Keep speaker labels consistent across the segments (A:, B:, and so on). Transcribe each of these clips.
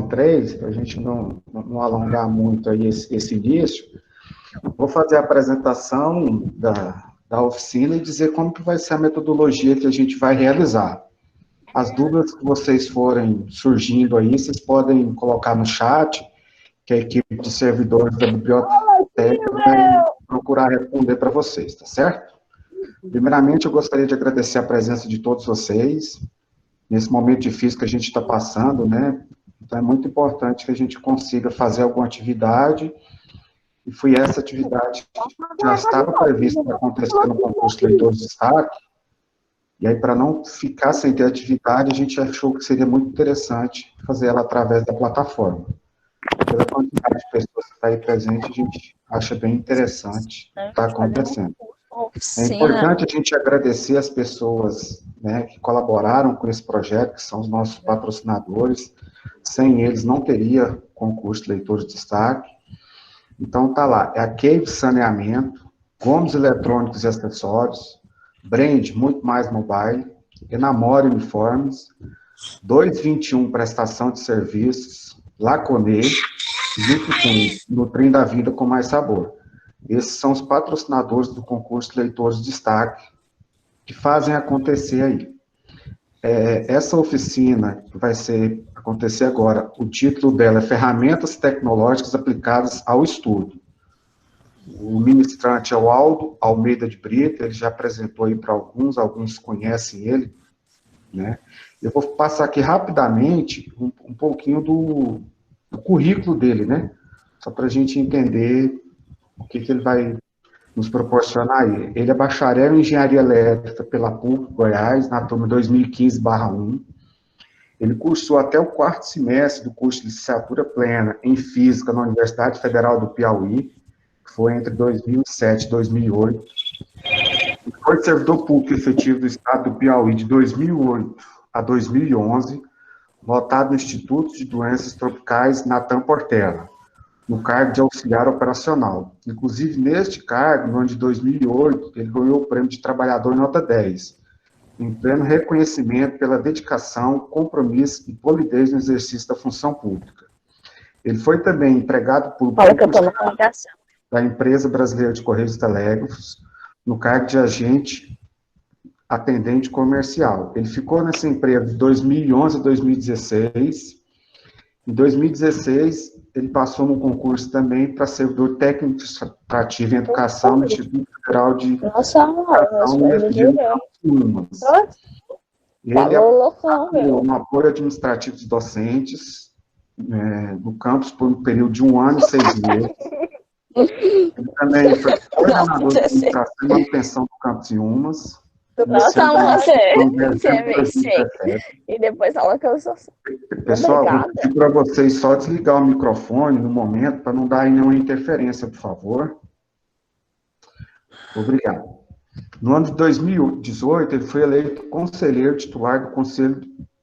A: 9h03, para a gente não alongar muito aí esse início, vou fazer a apresentação da oficina e dizer como que vai ser a metodologia que a gente vai realizar. As dúvidas que vocês forem surgindo aí, vocês podem colocar no chat, que a equipe de servidores da biblioteca vai procurar responder para vocês, tá certo? Primeiramente, eu gostaria de agradecer a presença de todos vocês, nesse momento difícil que a gente está passando, né? Então, é muito importante que a gente consiga fazer alguma atividade, e foi essa atividade que já estava prevista para acontecer no concurso de Leitores de Destaque, e aí, para não ficar sem ter atividade, a gente achou que seria muito interessante fazer ela através da plataforma. Pela quantidade de pessoas que está aí presente, a gente acha bem interessante o que está acontecendo. É importante a gente agradecer as pessoas, né, que colaboraram com esse projeto, que são os nossos patrocinadores. Sem eles, não teria concurso de Leitores de Destaque. Então, tá lá, é a Cave Saneamento, Gomes Eletrônicos e Acessórios, Brand, Muito Mais Mobile, Enamore Uniformes, 221 Prestação de Serviços, Laconê, Juquitém, Nutrindo da Vida com Mais Sabor. Esses são os patrocinadores do concurso de Leitores de Destaque, que fazem acontecer aí. Essa oficina que vai acontecer agora, o título dela é Ferramentas Tecnológicas Aplicadas ao Estudo. O ministrante é o Aldo Almeida de Brito, ele já apresentou aí para alguns conhecem ele, né? Eu vou passar aqui rapidamente um pouquinho do currículo dele, né? Só para a gente entender o que ele vai nos proporcionar aí. Ele é bacharel em Engenharia Elétrica pela PUC Goiás, na turma 2015/1. Ele cursou até o 4º semestre do curso de licenciatura plena em Física na Universidade Federal do Piauí, que foi entre 2007 e 2008. Foi servidor público efetivo do Estado do Piauí de 2008 a 2011, votado no Instituto de Doenças Tropicais Natan Portela, no cargo de auxiliar operacional. Inclusive, neste cargo, no ano de 2008, ele ganhou o prêmio de trabalhador nota 10, em pleno reconhecimento pela dedicação, compromisso e polidez no exercício da função pública. Ele foi também empregado público da Empresa Brasileira de Correios e Telégrafos, no cargo de agente atendente comercial. Ele ficou nessa empresa de 2011 a 2016. Em 2016, ele passou no concurso também para servidor técnico administrativo em educação no Instituto Federal de Educação, UFG, no Ele atuou no apoio administrativo dos docentes do campus por um período de 1 ano e 6 meses. Ele também foi coordenador de administração e manutenção do campus em Umas.
B: Nossa, você é meio cheio. E depois fala que eu sou...
A: Pessoal, vou pedir para vocês só desligar o microfone no momento, para não dar nenhuma interferência, por favor. Obrigado. No ano de 2018, ele foi eleito conselheiro titular do Conselho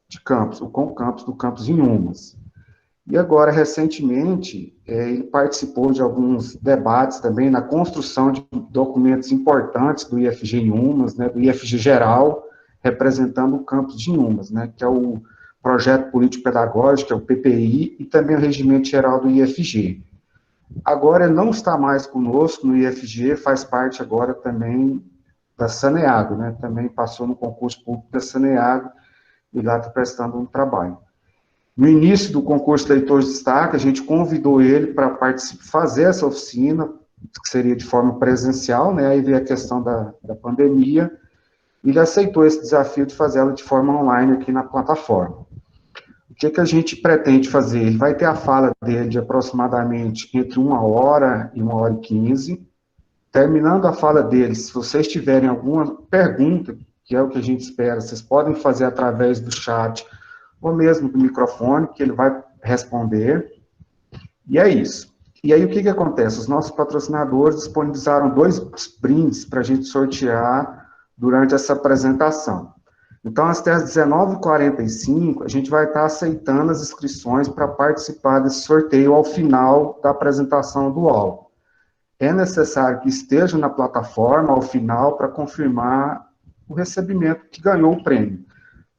A: de Campus, o CONCAMPUS, do campus em Umas. E agora, recentemente, ele participou de alguns debates também na construção de documentos importantes do IFG em Umas, né, do IFG Geral, representando o campus de Umas, né, que é o Projeto Político Pedagógico, que é o PPI, e também o Regimento Geral do IFG. Agora, ele não está mais conosco no IFG, faz parte agora também da Saneago, né, também passou no concurso público da Saneago, e lá está prestando um trabalho. No início do concurso de Leitores de Destaque, a gente convidou ele para fazer essa oficina, que seria de forma presencial, né? Aí veio a questão da pandemia, e ele aceitou esse desafio de fazer ela de forma online aqui na plataforma. O que a gente pretende fazer? Ele vai ter a fala dele de aproximadamente entre 1h e 1h15. Terminando a fala dele, se vocês tiverem alguma pergunta, que é o que a gente espera, vocês podem fazer através do chat, ou mesmo do microfone, que ele vai responder, e é isso. E aí, o que acontece? Os nossos patrocinadores disponibilizaram 2 brindes para a gente sortear durante essa apresentação. Então, até às 19h45, a gente vai estar aceitando as inscrições para participar desse sorteio ao final da apresentação do aula. É necessário que esteja na plataforma ao final para confirmar o recebimento que ganhou o prêmio.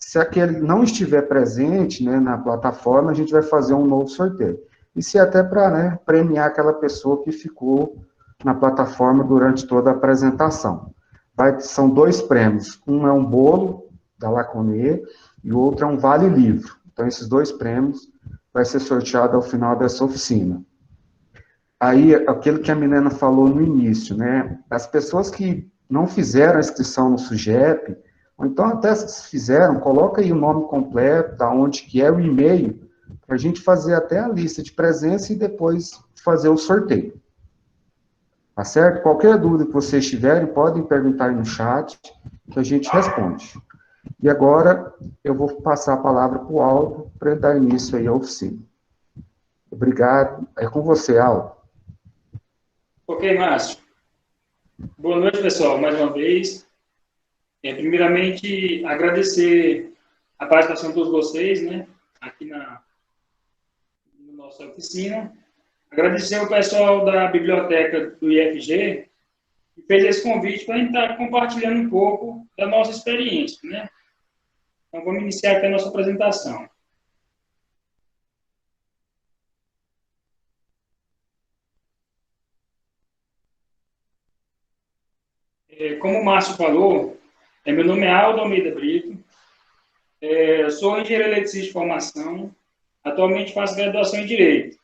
A: Se aquele não estiver presente, né, na plataforma, a gente vai fazer um novo sorteio. E se até para, né, premiar aquela pessoa que ficou na plataforma durante toda a apresentação. São 2 prêmios. Um é um bolo da Laconé e o outro é um vale-livro. Então, esses 2 prêmios vai ser sorteado ao final dessa oficina. Aí, aquilo que a Milena falou no início, né? As pessoas que não fizeram a inscrição no SUGEP, ou então até se fizeram, coloca aí o nome completo, da onde que é o e-mail, para a gente fazer até a lista de presença e depois fazer o sorteio. Tá certo? Qualquer dúvida que vocês tiverem, podem perguntar aí no chat, que a gente responde. E agora, eu vou passar a palavra para o Aldo, para ele dar início aí à oficina. Obrigado. É com você, Aldo.
C: Ok, Márcio. Boa noite, pessoal, mais uma vez. Primeiramente, agradecer a participação de todos vocês, né, aqui na nossa oficina. Agradecer ao pessoal da biblioteca do IFG, que fez esse convite para a gente estar compartilhando um pouco da nossa experiência, né? Então, vamos iniciar aqui a nossa apresentação. Como o Márcio falou, meu nome é Aldo Almeida Brito, sou engenheiro eletricista de formação, atualmente faço graduação em Direito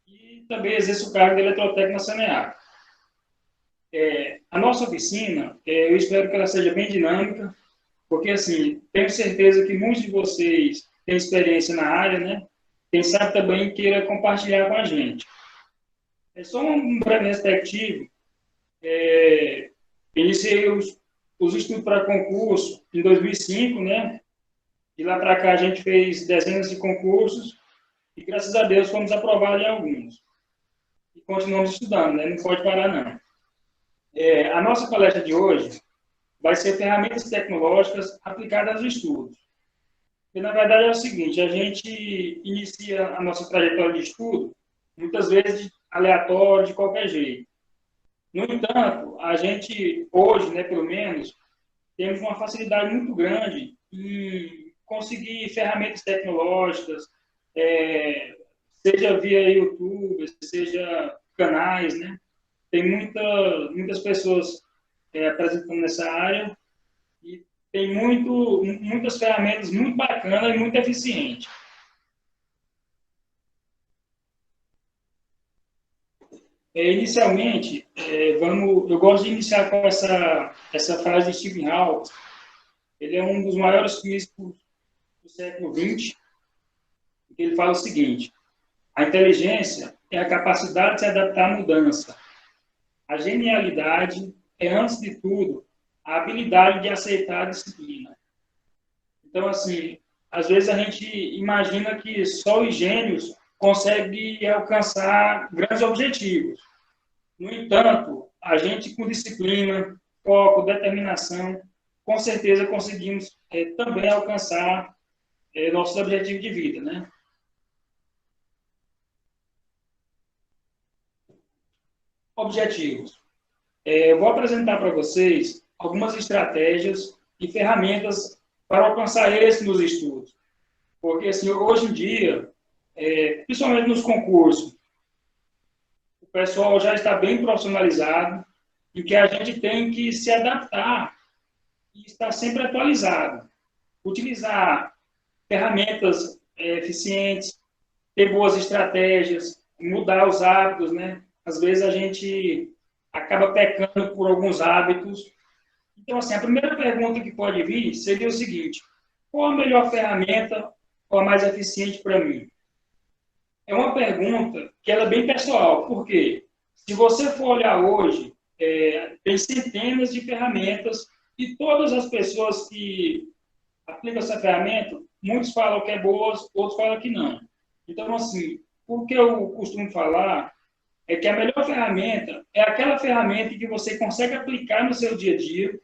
C: e também exerço o cargo de eletrotécnico na Saneac. A nossa oficina, eu espero que ela seja bem dinâmica, porque, assim, tenho certeza que muitos de vocês têm experiência na área, né? Quem sabe também queira compartilhar com a gente. Só um breve respectivo, iniciei os estudos para concurso em 2005, né? De lá para cá a gente fez dezenas de concursos e, graças a Deus, fomos aprovados em alguns. E continuamos estudando, né? Não pode parar, não. A nossa palestra de hoje vai ser ferramentas tecnológicas aplicadas aos estudos. E, na verdade, é o seguinte, a gente inicia a nossa trajetória de estudo, muitas vezes aleatório, de qualquer jeito. No entanto, a gente, hoje, né, pelo menos, temos uma facilidade muito grande em conseguir ferramentas tecnológicas, seja via YouTube, seja canais, né? Tem muitas pessoas apresentando nessa área e tem muitas ferramentas muito bacanas e muito eficientes. Inicialmente, eu gosto de iniciar com essa frase de Stephen Hawking. Ele é um dos maiores físicos do século XX. Ele fala o seguinte: a inteligência é a capacidade de se adaptar à mudança. A genialidade é, antes de tudo, a habilidade de aceitar a disciplina. Então, assim, às vezes a gente imagina que só os gênios conseguem alcançar grandes objetivos. No entanto, a gente, com disciplina, foco, determinação, com certeza conseguimos também alcançar nossos objetivos de vida, né? Objetivos. Eu vou apresentar para vocês algumas estratégias e ferramentas para alcançar êxito nos estudos. Porque, assim, hoje em dia, principalmente nos concursos, o pessoal já está bem profissionalizado e que a gente tem que se adaptar e estar sempre atualizado. Utilizar ferramentas eficientes, ter boas estratégias, mudar os hábitos, né? Às vezes a gente acaba pecando por alguns hábitos. Então, assim, a primeira pergunta que pode vir seria o seguinte: qual a melhor ferramenta ou a mais eficiente para mim? É uma pergunta que ela é bem pessoal. Por quê? Se você for olhar hoje, tem centenas de ferramentas e todas as pessoas que aplicam essa ferramenta, muitos falam que é boa, outros falam que não. Então, assim, o que eu costumo falar é que a melhor ferramenta é aquela ferramenta que você consegue aplicar no seu dia a dia.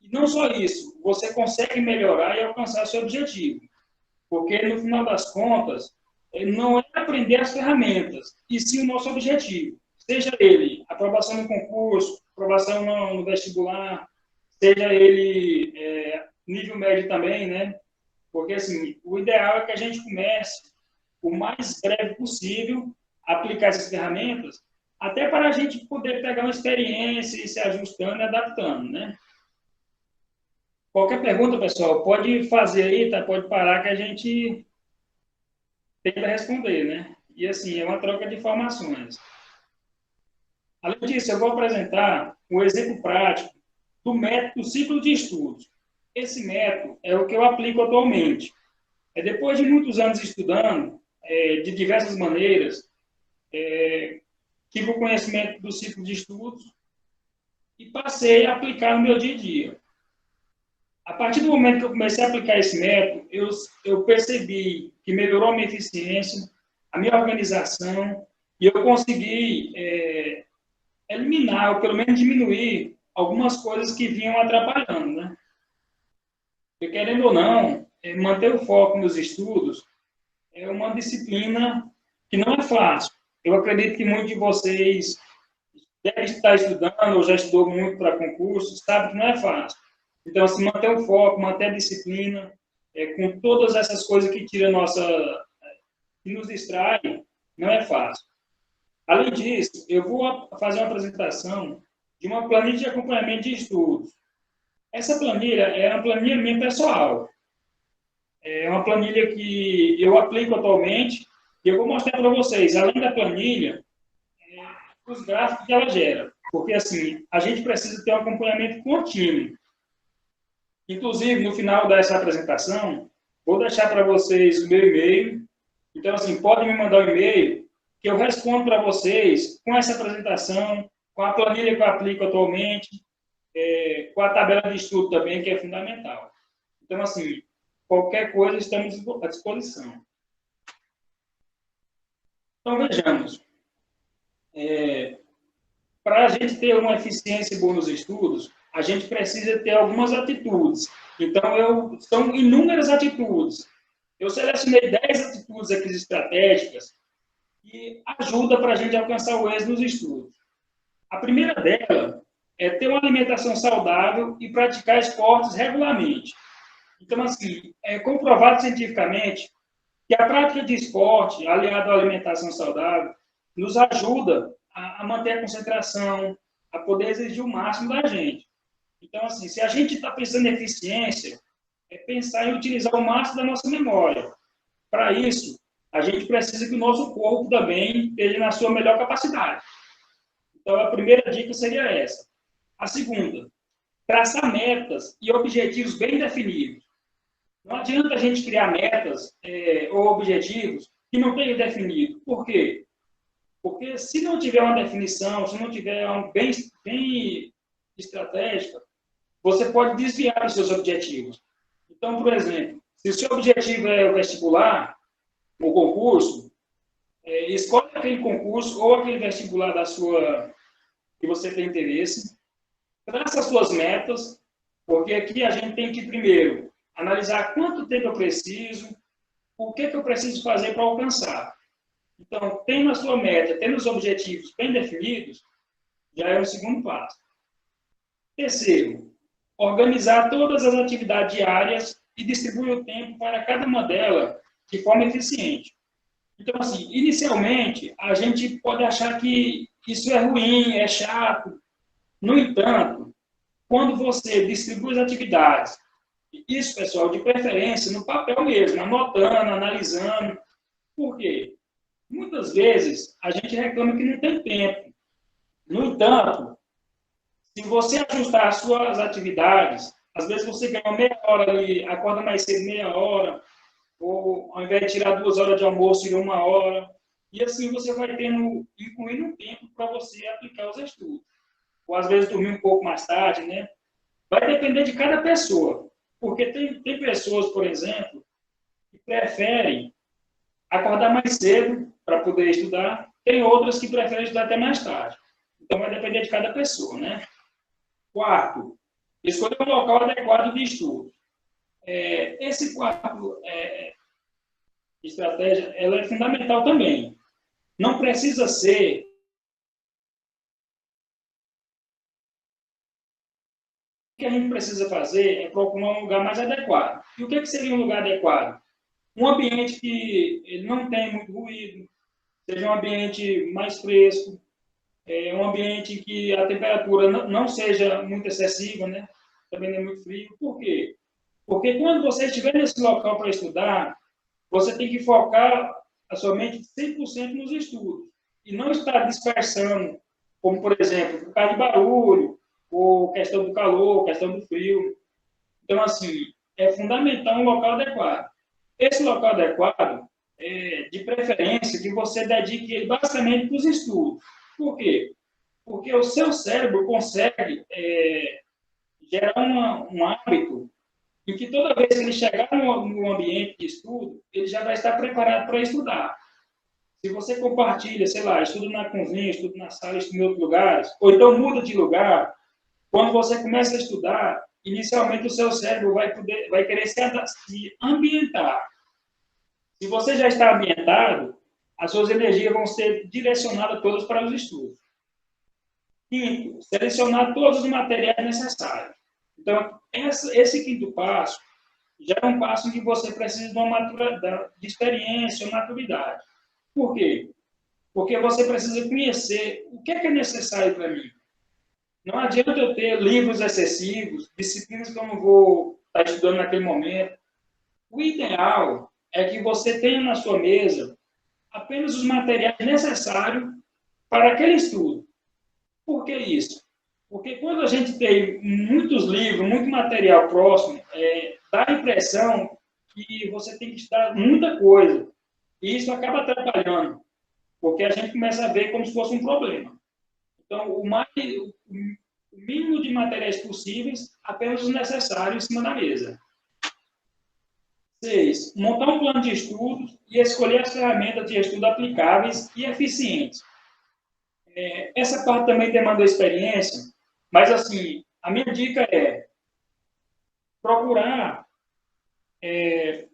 C: E não só isso, você consegue melhorar e alcançar seu objetivo. Porque, no final das contas, não é aprender as ferramentas, e sim o nosso objetivo. Seja ele aprovação no concurso, aprovação no vestibular, seja ele nível médio também, né? Porque, assim, o ideal é que a gente comece o mais breve possível a aplicar essas ferramentas, até para a gente poder pegar uma experiência e se ajustando e adaptando, né? Qualquer pergunta, pessoal, pode fazer aí, tá? Pode parar que a gente tenta responder, né? E, assim, é uma troca de informações. Além disso, eu vou apresentar um exemplo prático do método do ciclo de estudos. Esse método é o que eu aplico atualmente. Depois de muitos anos estudando, de diversas maneiras, tive o conhecimento do ciclo de estudos e passei a aplicar no meu dia a dia. A partir do momento que eu comecei a aplicar esse método, eu percebi que melhorou a minha eficiência, a minha organização, e eu consegui eliminar, ou pelo menos diminuir, algumas coisas que vinham atrapalhando, né? Porque, querendo ou não, manter o foco nos estudos é uma disciplina que não é fácil. Eu acredito que muitos de vocês devem estar estudando ou já estudou muito para concurso, sabe que não é fácil. Então, assim, manter o foco, manter a disciplina, com todas essas coisas que tiram que nos distraem, não é fácil. Além disso, eu vou fazer uma apresentação de uma planilha de acompanhamento de estudos. Essa planilha é uma planilha minha pessoal. É uma planilha que eu aplico atualmente e eu vou mostrar para vocês, além da planilha, os gráficos que ela gera. Porque, assim, a gente precisa ter um acompanhamento contínuo. Inclusive, no final dessa apresentação, vou deixar para vocês o meu e-mail. Então, assim, podem me mandar um e-mail que eu respondo para vocês com essa apresentação, com a planilha que eu aplico atualmente, com a tabela de estudo também, que é fundamental. Então, assim, qualquer coisa estamos à disposição. Então, vejamos. Para a gente ter uma eficiência boa nos estudos, a gente precisa ter algumas atitudes. Então, são inúmeras atitudes. Eu selecionei 10 atitudes aqui estratégicas que ajudam para a gente alcançar o êxito nos estudos. A primeira dela é ter uma alimentação saudável e praticar esportes regularmente. Então, assim, é comprovado cientificamente que a prática de esporte, aliada à alimentação saudável, nos ajuda a manter a concentração, a poder exigir o máximo da gente. Então, assim, se a gente está pensando em eficiência, é pensar em utilizar o máximo da nossa memória. Para isso, a gente precisa que o nosso corpo também esteja na sua melhor capacidade. Então, a primeira dica seria essa. A segunda, traçar metas e objetivos bem definidos. Não adianta a gente criar metas ou objetivos que não tenham definido. Por quê? Porque se não tiver uma definição, se não tiver um bem estratégica, você pode desviar dos seus objetivos. Então, por exemplo, se o seu objetivo é o vestibular, o concurso, escolhe aquele concurso ou aquele vestibular que você tem interesse, traça as suas metas, porque aqui a gente tem que, primeiro, analisar quanto tempo eu preciso, o que eu preciso fazer para alcançar. Então, tendo a sua meta, tendo os objetivos bem definidos, já é o segundo passo. Terceiro, organizar todas as atividades diárias e distribuir o tempo para cada uma delas de forma eficiente. Então, assim, inicialmente, a gente pode achar que isso é ruim, é chato. No entanto, quando você distribui as atividades, isso, pessoal, de preferência no papel mesmo, anotando, analisando. Por quê? Muitas vezes a gente reclama que não tem tempo. No entanto, se você ajustar as suas atividades, às vezes você ganha meia hora ali, acorda mais cedo meia hora, ou ao invés de tirar 2 horas de almoço, tira 1 hora. E assim você vai incluindo um tempo para você aplicar os estudos. Ou às vezes dormir um pouco mais tarde, né? Vai depender de cada pessoa. Porque tem pessoas, por exemplo, que preferem acordar mais cedo para poder estudar, tem outras que preferem estudar até mais tarde. Então, vai depender de cada pessoa, né? Quarto, escolher um local adequado de estudo. Esse quarto estratégia, ela é fundamental também. Não precisa ser que a gente precisa fazer é procurar um lugar mais adequado. E o que seria um lugar adequado? Um ambiente que ele não tem muito ruído, seja um ambiente mais fresco, um ambiente em que a temperatura não seja muito excessiva, né? Também não é muito frio. Por quê? Porque quando você estiver nesse local para estudar, você tem que focar a sua mente 100% nos estudos e não estar dispersando, como, por exemplo, por causa de barulho, ou questão do calor, questão do frio. Então, assim, é fundamental um local adequado. Esse local adequado, de preferência, que você dedique ele basicamente para os estudos. Por quê? Porque o seu cérebro consegue gerar um hábito em que toda vez que ele chegar no ambiente de estudo, ele já vai estar preparado para estudar. Se você compartilha, sei lá, estudo na cozinha, estudo na sala, estudo em outros lugares, ou então muda de lugar, quando você começa a estudar, inicialmente o seu cérebro vai querer se ambientar. Se você já está ambientado, as suas energias vão ser direcionadas todas para os estudos. Quinto, selecionar todos os materiais necessários. Então, esse quinto passo já é um passo em que você precisa de experiência ou maturidade. Por quê? Porque você precisa conhecer o que é necessário para mim. Não adianta eu ter livros excessivos, disciplinas que eu não vou estar estudando naquele momento. O ideal é que você tenha na sua mesa apenas os materiais necessários para aquele estudo. Por que isso? Porque quando a gente tem muitos livros, muito material próximo, dá a impressão que você tem que estudar muita coisa. E isso acaba atrapalhando, porque a gente começa a ver como se fosse um problema. Então, o mínimo de materiais possíveis, apenas os necessários em cima da mesa. 6. Montar um plano de estudos e escolher as ferramentas de estudo aplicáveis e eficientes. Essa parte também demanda experiência, mas, assim, a minha dica é procurar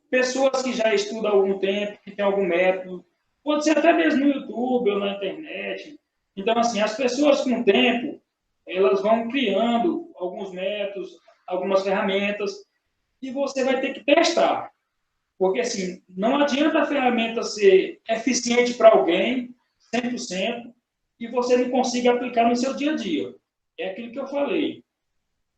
C: pessoas que já estudam há algum tempo, que têm algum método, pode ser até mesmo no YouTube ou na internet. Então, assim, as pessoas com o tempo, elas vão criando alguns métodos, algumas ferramentas, e você vai ter que testar. Porque, assim, não adianta a ferramenta ser eficiente para alguém, 100%, e você não consiga aplicar no seu dia a dia. É aquilo que eu falei.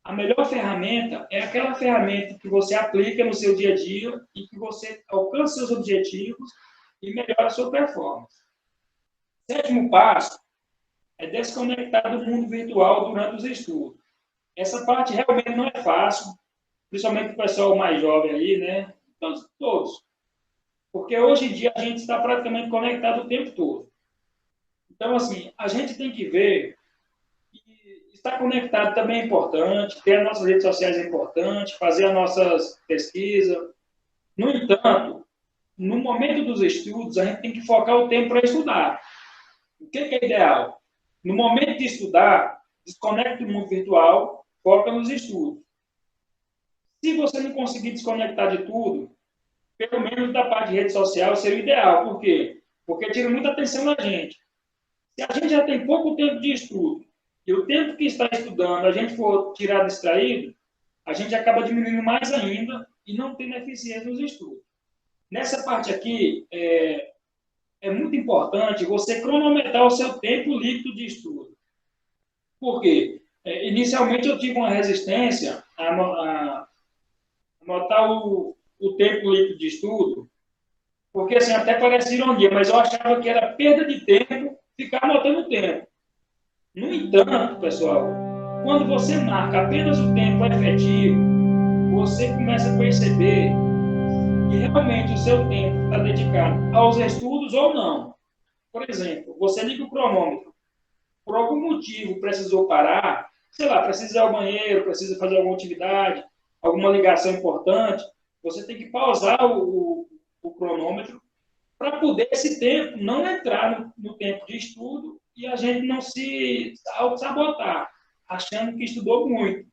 C: A melhor ferramenta é aquela ferramenta que você aplica no seu dia a dia e que você alcança seus objetivos e melhora a sua performance. 7º passo é desconectar do mundo virtual durante os estudos. Essa parte realmente não é fácil, principalmente o pessoal mais jovem aí, né? Todos. Porque hoje em dia a gente está praticamente conectado o tempo todo. Então, assim, a gente tem que ver que estar conectado também é importante, ter as nossas redes sociais é importante, fazer as nossas pesquisas. No entanto, no momento dos estudos, a gente tem que focar o tempo para estudar. O que é ideal? No momento de estudar, desconecta do mundo virtual, foca nos estudos. Se você não conseguir desconectar de tudo, pelo menos da parte de rede social seria o ideal. Por quê? Porque tira muita atenção da gente. Se a gente já tem pouco tempo de estudo, e o tempo que está estudando a gente for tirar distraído, a gente acaba diminuindo mais ainda e não tendo eficiência nos estudos. Nessa parte aqui, é muito importante você cronometrar o seu tempo líquido de estudo. Por quê? Inicialmente eu tive uma resistência a anotar o tempo líquido de estudo, porque assim, até parece ironia, mas eu achava que era perda de tempo ficar anotando o tempo. No entanto, pessoal, quando você marca apenas o tempo efetivo, você começa a perceber que realmente o seu tempo está dedicado aos estudos ou não. Por exemplo, você liga o cronômetro, por algum motivo precisou parar, sei lá, precisa ir ao banheiro, precisa fazer alguma atividade, alguma ligação importante, você tem que pausar o cronômetro para poder esse tempo não entrar no tempo de estudo e a gente não se auto-sabotar, achando que estudou muito.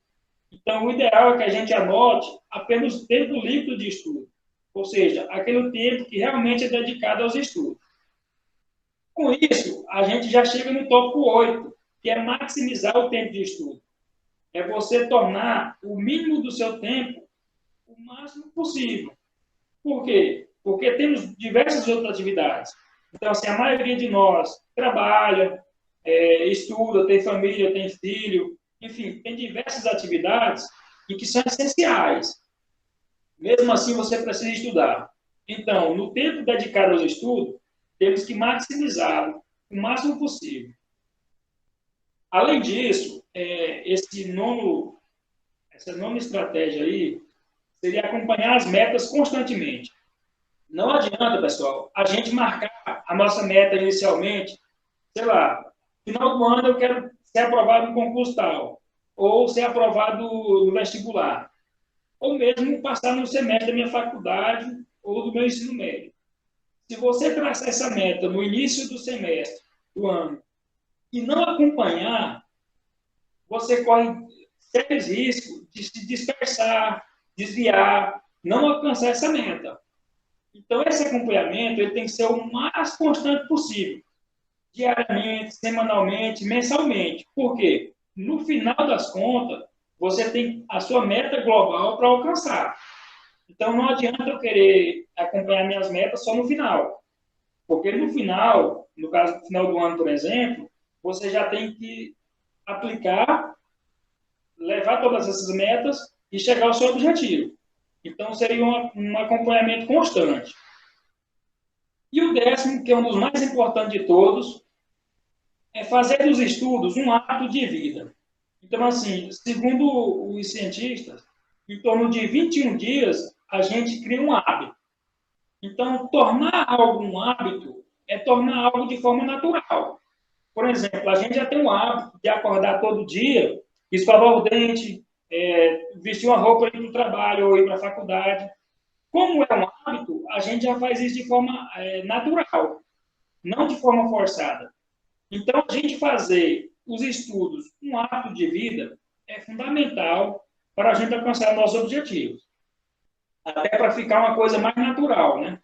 C: Então, o ideal é que a gente anote apenas o tempo líquido de estudo, ou seja, aquele tempo que realmente é dedicado aos estudos. Com isso, a gente já chega no tópico 8, que é maximizar o tempo de estudo. é você tornar o mínimo do seu tempo o máximo possível. Por quê? Porque temos diversas outras atividades. Então, assim, a maioria de nós trabalha, estuda, tem família, tem filho, enfim, tem diversas atividades e que são essenciais. Mesmo assim, você precisa estudar. Então, no tempo dedicado ao estudo, temos que maximizá-lo o máximo possível. Além disso, essa nona estratégia aí seria acompanhar as metas constantemente. Não adianta, pessoal, a gente marcar a nossa meta inicialmente, sei lá, final do ano eu quero ser aprovado no concurso tal, ou ser aprovado no vestibular, ou mesmo passar no semestre da minha faculdade ou do meu ensino médio. Se você traçar essa meta no início do semestre, do ano, e não acompanhar, você corre sérios riscos de se dispersar, desviar, não alcançar essa meta. Então, esse acompanhamento ele tem que ser o mais constante possível, diariamente, semanalmente, mensalmente. Por quê? No final das contas, você tem a sua meta global para alcançar. Então, não adianta eu querer acompanhar minhas metas só no final. Porque no final, no caso do final do ano, por exemplo, você já tem que aplicar, levar todas essas metas e chegar ao seu objetivo. Então, seria um acompanhamento constante. E o décimo, que é um dos mais importantes de todos, é fazer dos estudos um hábito de vida. Então, assim, segundo os cientistas, em torno de 21 dias, a gente cria um hábito. Então, tornar algo um hábito é tornar algo de forma natural. Por exemplo, a gente já tem o hábito de acordar todo dia, escovar o dente, vestir uma roupa para ir para o trabalho ou ir para a faculdade. Como é um hábito, a gente já faz isso de forma natural, não de forma forçada. Então, a gente fazer os estudos um hábito de vida é fundamental para a gente alcançar nossos objetivos. Até para ficar uma coisa mais natural, né?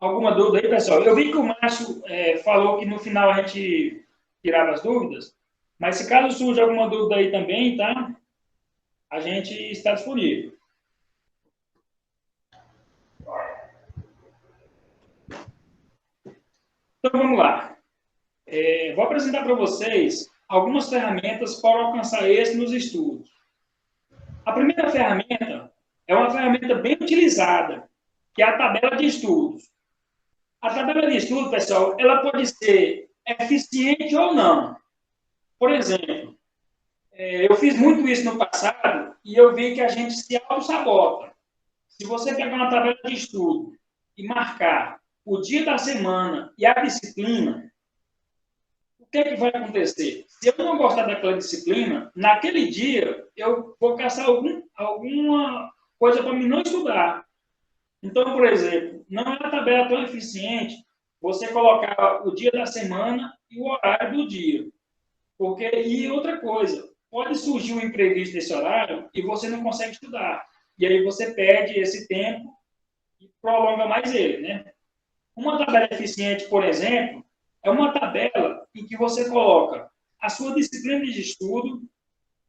C: Alguma dúvida aí, pessoal? Eu vi que o Márcio falou que no final a gente tirava as dúvidas, mas se caso surja alguma dúvida aí também, tá? A gente está disponível. Então, vamos lá. Vou apresentar para vocês algumas ferramentas para alcançar êxito nos estudos. A primeira ferramenta é uma ferramenta bem utilizada, que é a tabela de estudos. A tabela de estudo, pessoal, ela pode ser eficiente ou não. Por exemplo, eu fiz muito isso no passado e eu vi que a gente se auto-sabota. Se você pegar uma tabela de estudo e marcar o dia da semana e a disciplina, o que é que vai acontecer? Se eu não gostar daquela disciplina, naquele dia eu vou caçar alguma coisa para mim não estudar. Então, por exemplo, não é uma tabela tão eficiente você colocar o dia da semana e o horário do dia. E outra coisa, pode surgir um imprevisto nesse horário e você não consegue estudar. E aí você perde esse tempo e prolonga mais ele, né? Uma tabela eficiente, por exemplo, é uma tabela em que você coloca a sua disciplina de estudo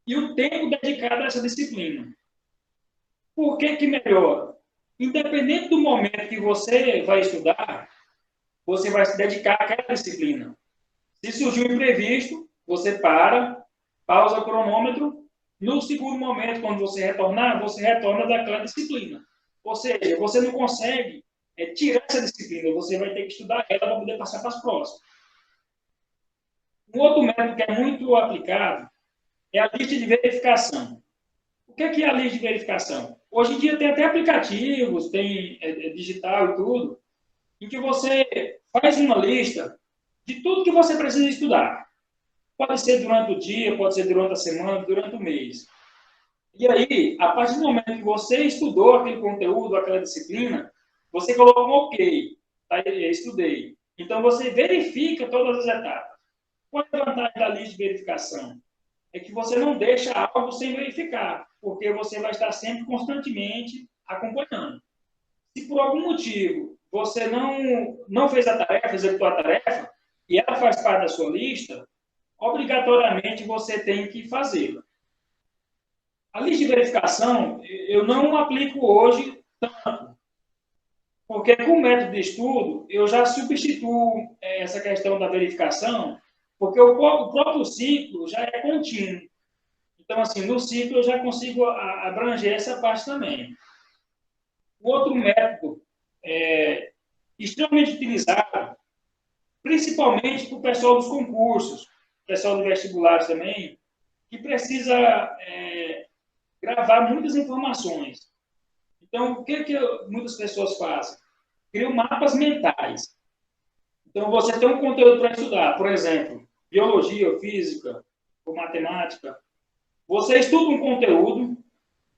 C: e o tempo dedicado a essa disciplina. Por que que melhora? Independente do momento que você vai estudar, você vai se dedicar àquela disciplina. Se surgir um imprevisto, você pausa o cronômetro. No segundo momento, quando você retornar, você retorna daquela disciplina. Ou seja, você não consegue tirar essa disciplina, você vai ter que estudar ela para poder passar para as próximas. Um outro método que é muito aplicado é a lista de verificação. O que é a lista de verificação? Hoje em dia tem até aplicativos, tem digital e tudo, em que você faz uma lista de tudo que você precisa estudar. Pode ser durante o dia, pode ser durante a semana, durante o mês. E aí, a partir do momento que você estudou aquele conteúdo, aquela disciplina, você coloca um OK, tá? Estudei. Então, você verifica todas as etapas. Qual é a vantagem da lista de verificação? É que você não deixa algo sem verificar, porque você vai estar sempre constantemente acompanhando. Se por algum motivo você não fez a tarefa, executou a tarefa, e ela faz parte da sua lista, obrigatoriamente você tem que fazê-la. A lista de verificação, eu não aplico hoje tanto, porque com o método de estudo, eu já substituo essa questão da verificação, porque o próprio ciclo já é contínuo. Então, assim, no ciclo eu já consigo abranger essa parte também. O outro método extremamente utilizado, principalmente para o pessoal dos concursos, pessoal do vestibular também, que precisa gravar muitas informações. Então, o que muitas pessoas fazem? Criam mapas mentais. Então, você tem um conteúdo para estudar, por exemplo, biologia, física ou matemática. Você estuda um conteúdo,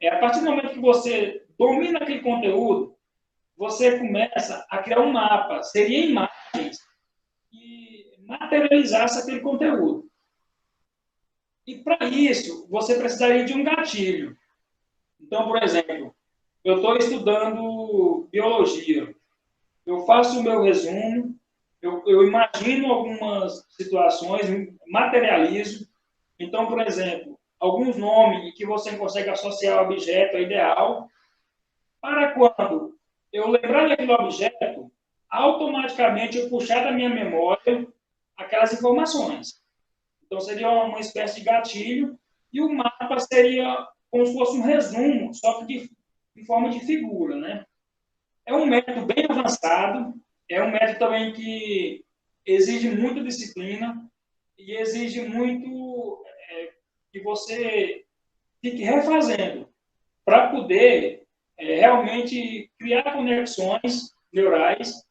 C: a partir do momento que você domina aquele conteúdo, você começa a criar um mapa, seria imagens, e materializasse aquele conteúdo. E para isso, você precisaria de um gatilho. Então, por exemplo, eu estou estudando biologia. Eu faço o meu resumo, eu imagino algumas situações, materializo. Então, por exemplo, alguns nomes que você consegue associar ao objeto é ideal. Para quando eu lembrar daquele objeto, automaticamente eu puxar da minha memória aquelas informações. Então, seria uma espécie de gatilho, e o mapa seria como se fosse um resumo, só que em forma de figura, né? É um método bem avançado, é um método também que exige muita disciplina e exige muito que você fique refazendo para poder realmente criar conexões neurais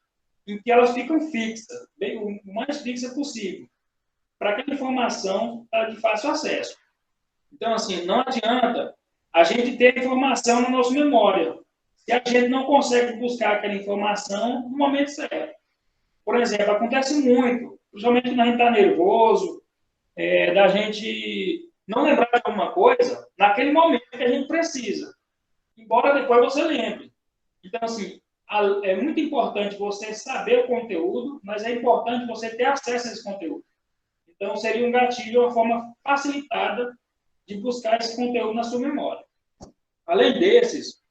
C: em que elas ficam fixas, bem, o mais fixa possível, para que a informação está de fácil acesso. Então, assim, não adianta a gente ter informação na nossa memória, se a gente não consegue buscar aquela informação no momento certo. Por exemplo, acontece muito, principalmente quando a gente está nervoso, da gente não lembrar de alguma coisa naquele momento que a gente precisa, embora depois você lembre. Então, assim, é muito importante você saber o conteúdo, mas é importante você ter acesso a esse conteúdo. Então, seria um gatilho, uma forma facilitada de buscar esse conteúdo na sua memória. Além desses,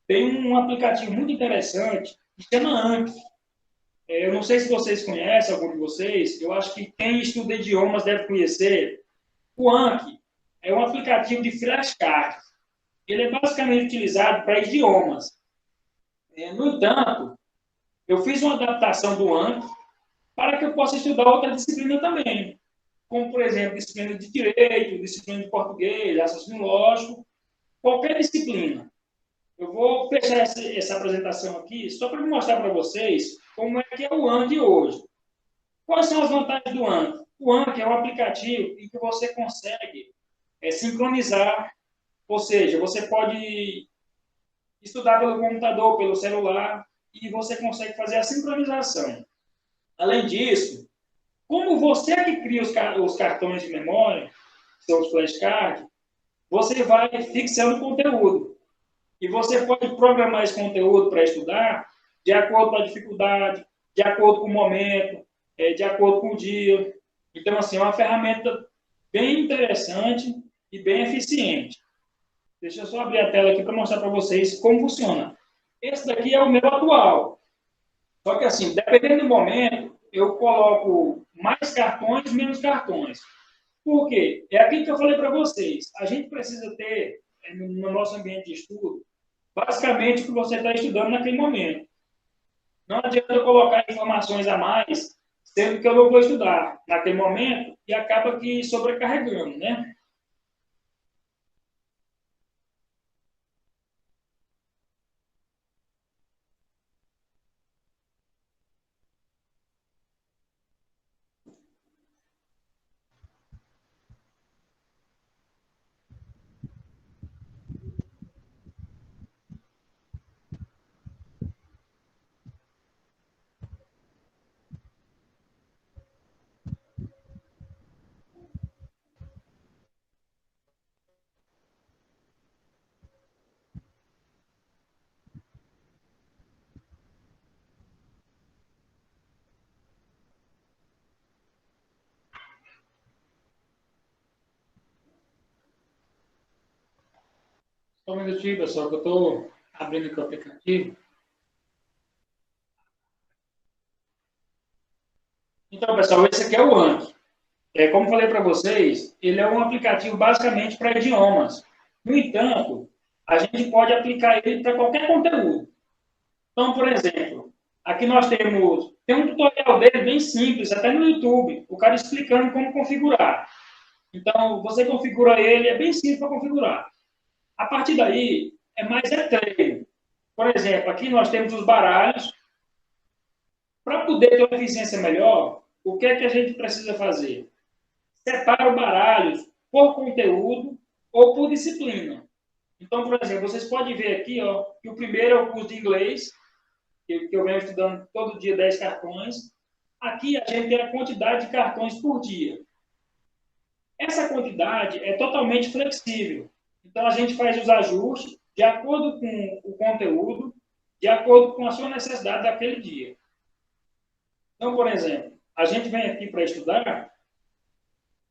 C: tem um aplicativo muito interessante que se chama Anki. Eu não sei se vocês conhecem, algum de vocês, eu acho que quem estuda idiomas deve conhecer. O Anki é um aplicativo de flashcards. Ele é basicamente utilizado para idiomas. No entanto, eu fiz uma adaptação do Anki para que eu possa estudar outra disciplina também, como, por exemplo, disciplina de direito, disciplina de português, raciocínio lógico, qualquer disciplina. Eu vou fechar essa apresentação aqui só para mostrar para vocês como é que é o Anki hoje. Quais são as vantagens do Anki? O Anki é um aplicativo em que você consegue sincronizar, ou seja, você pode estudar pelo computador, pelo celular, e você consegue fazer a sincronização. Além disso, como você é que cria os cartões de memória, são os flashcards, você vai fixando conteúdo. E você pode programar esse conteúdo para estudar de acordo com a dificuldade, de acordo com o momento, de acordo com o dia. Então, assim, é uma ferramenta bem interessante e bem eficiente. Deixa eu só abrir a tela aqui para mostrar para vocês como funciona. Esse daqui é o meu atual. Só que, assim, dependendo do momento, eu coloco mais cartões, menos cartões. Por quê? É aquilo que eu falei para vocês. A gente precisa ter, no nosso ambiente de estudo, basicamente o que você está estudando naquele momento. Não adianta eu colocar informações a mais, sendo que eu não vou estudar naquele momento e acaba que sobrecarregando, né? Só um minutinho, pessoal, que eu estou abrindo aqui o aplicativo. Então, pessoal, esse aqui é o Anki. Como falei para vocês, ele é um aplicativo basicamente para idiomas. No entanto, a gente pode aplicar ele para qualquer conteúdo. Então, por exemplo, aqui nós tem um tutorial dele bem simples, até no YouTube, o cara explicando como configurar. Então, você configura ele, é bem simples para configurar. A partir daí, é treino. Por exemplo, aqui nós temos os baralhos. Para poder ter uma eficiência melhor, o que é que a gente precisa fazer? Separa o baralho por conteúdo ou por disciplina. Então, por exemplo, vocês podem ver aqui ó, que o primeiro é o curso de inglês, que eu venho estudando todo dia 10 cartões. Aqui a gente tem a quantidade de cartões por dia. Essa quantidade é totalmente flexível. Então, a gente faz os ajustes de acordo com o conteúdo, de acordo com a sua necessidade daquele dia. Então, por exemplo, a gente vem aqui para estudar.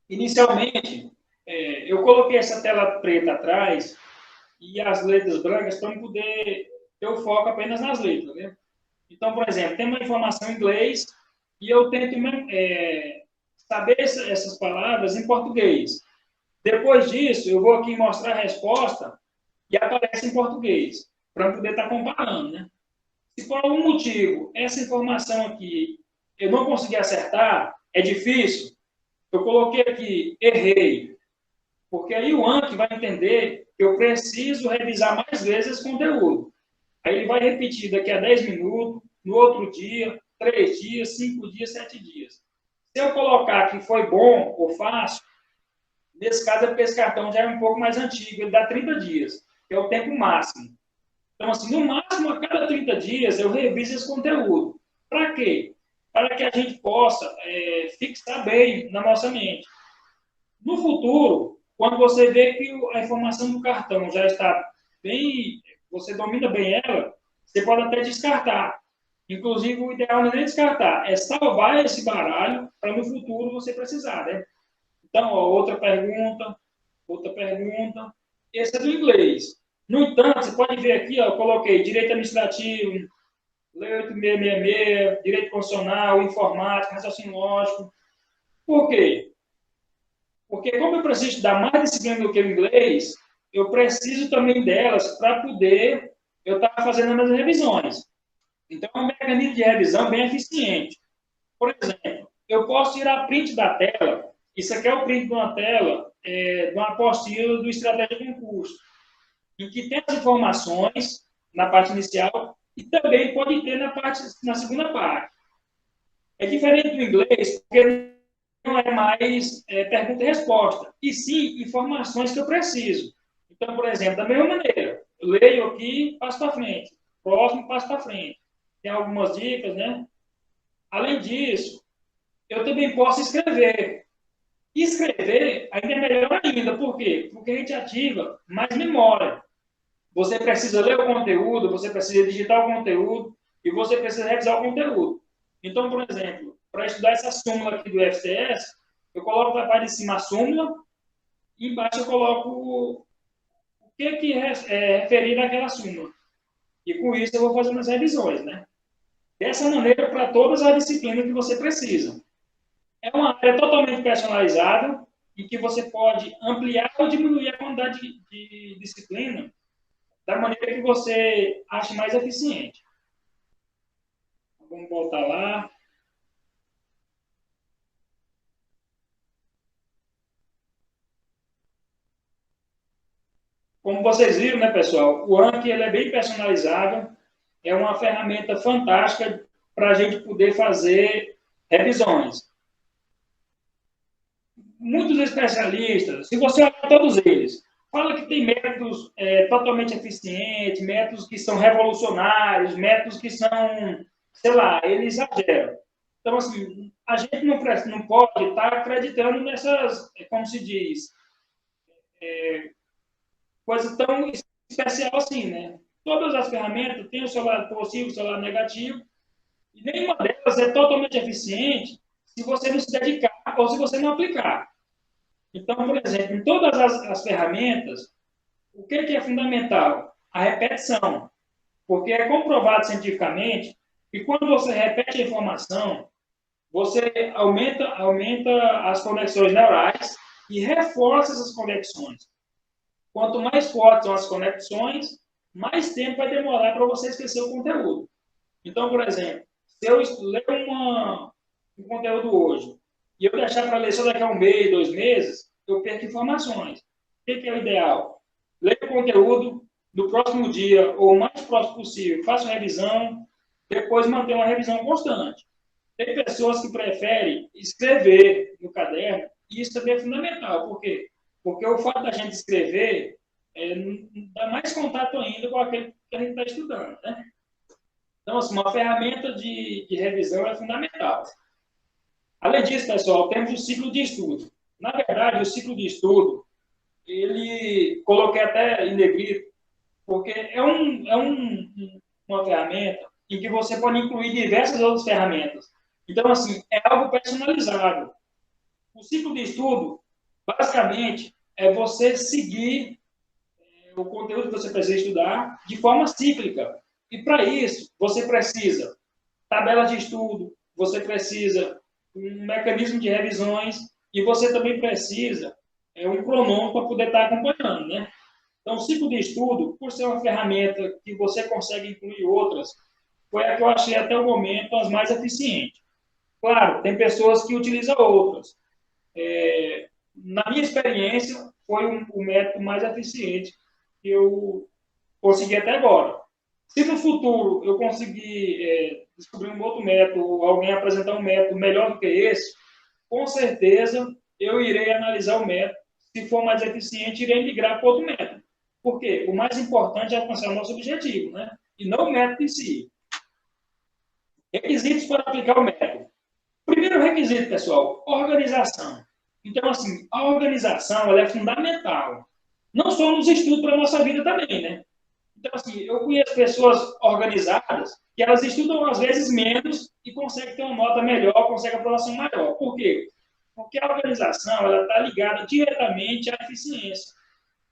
C: Inicialmente, eu coloquei essa tela preta atrás e as letras brancas para poder ter o foco apenas nas letras. Né? Então, por exemplo, tem uma informação em inglês e eu tento saber essas palavras em português. Depois disso, eu vou aqui mostrar a resposta e aparece em português, para poder estar comparando. Né? Se por algum motivo essa informação aqui eu não consegui acertar, é difícil, eu coloquei aqui, errei. Porque aí o Anki vai entender que eu preciso revisar mais vezes esse conteúdo. Aí ele vai repetir daqui a 10 minutos, no outro dia, 3 dias, 5 dias, 7 dias. Se eu colocar que foi bom ou fácil, nesse caso é porque esse cartão já é um pouco mais antigo, ele dá 30 dias, que é o tempo máximo. Então, assim, no máximo, a cada 30 dias, eu reviso esse conteúdo. Para quê? Para que a gente possa fixar bem na nossa mente. No futuro, quando você vê que a informação do cartão já está bem, você domina bem ela, você pode até descartar. Inclusive, o ideal não é nem descartar, é salvar esse baralho para no futuro você precisar, né? Então, ó, outra pergunta. Esse é do inglês. No entanto, você pode ver aqui, ó, eu coloquei direito administrativo, Lei 8666, direito constitucional, informática, raciocínio lógico. Por quê? Porque como eu preciso estudar mais disciplina do que o inglês, eu preciso também delas para poder eu estar fazendo as minhas revisões. Então, é um mecanismo de revisão bem eficiente. Por exemplo, eu posso tirar print da tela. Isso aqui é o print de uma tela, de uma apostila do Estratégia Concurso, em que tem as informações na parte inicial e também pode ter na segunda parte. É diferente do inglês, porque não é mais pergunta e resposta, e sim informações que eu preciso. Então, por exemplo, da mesma maneira, eu leio aqui, passo para frente. Próximo, passo para frente. Tem algumas dicas, né? Além disso, eu também posso escrever. E escrever ainda é melhor ainda. Por quê? Porque a gente ativa mais memória. Você precisa ler o conteúdo, você precisa digitar o conteúdo e você precisa revisar o conteúdo. Então, por exemplo, para estudar essa súmula aqui do FCS, eu coloco na parte de cima a súmula e embaixo eu coloco o que é referir naquela súmula. E com isso eu vou fazendo as revisões, né? Dessa maneira, para todas as disciplinas que você precisa. É uma área totalmente personalizada em que você pode ampliar ou diminuir a quantidade de disciplina da maneira que você ache mais eficiente. Vamos voltar lá. Como vocês viram, né, pessoal, o Anki ele é bem personalizável, é uma ferramenta fantástica para a gente poder fazer revisões. Muitos especialistas, se você olhar todos eles, fala que tem métodos totalmente eficientes, métodos que são revolucionários, métodos que são, sei lá, eles exageram. Então, assim, a gente não pode estar acreditando nessas, como se diz, coisa tão especial assim, né? Todas as ferramentas têm o seu lado positivo, o seu lado negativo, e nenhuma delas é totalmente eficiente se você não se dedicar ou se você não aplicar. Então, por exemplo, em todas as ferramentas, o que é fundamental? A repetição. Porque é comprovado cientificamente que quando você repete a informação, você aumenta as conexões neurais e reforça essas conexões. Quanto mais fortes são as conexões, mais tempo vai demorar para você esquecer o conteúdo. Então, por exemplo, se eu ler um conteúdo hoje e eu deixar para ler só daqui a 1 mês, 2 meses, eu perco informações. O que é o ideal? Leia o conteúdo no próximo dia ou o mais próximo possível, faça uma revisão, depois mantenha uma revisão constante. Tem pessoas que preferem escrever no caderno, e isso também é fundamental. Por quê? Porque o fato da gente escrever dá mais contato ainda com aquele que a gente está estudando, né? Então, assim, uma ferramenta de revisão é fundamental. Além disso, pessoal, temos o ciclo de estudo. Na verdade, o ciclo de estudo, coloquei até em negrito, porque uma ferramenta em que você pode incluir diversas outras ferramentas. Então, assim, é algo personalizado. O ciclo de estudo, basicamente, é você seguir o conteúdo que você precisa estudar de forma cíclica. E, para isso, você precisa tabelas de estudo, você precisa um mecanismo de revisões e você também precisa um cronômetro para poder estar acompanhando, né? Então, o ciclo de estudo, por ser uma ferramenta que você consegue incluir outras, foi a que eu achei até o momento as mais eficientes. Claro, tem pessoas que utilizam outras. Na minha experiência, foi o método mais eficiente que eu consegui até agora. Se no futuro eu conseguir descobrir um outro método, alguém apresentar um método melhor do que esse, com certeza eu irei analisar o método. Se for mais eficiente, irei migrar para outro método. Por quê? O mais importante é alcançar o nosso objetivo, né? E não o método em si. Requisitos para aplicar o método. Primeiro requisito, pessoal, organização. Então, assim, a organização ela é fundamental. Não só nos estudos para a nossa vida também, né? Então, assim, eu conheço pessoas organizadas que elas estudam, às vezes, menos e conseguem ter uma nota melhor, conseguem aprovação maior. Por quê? Porque a organização ela está ligada diretamente à eficiência.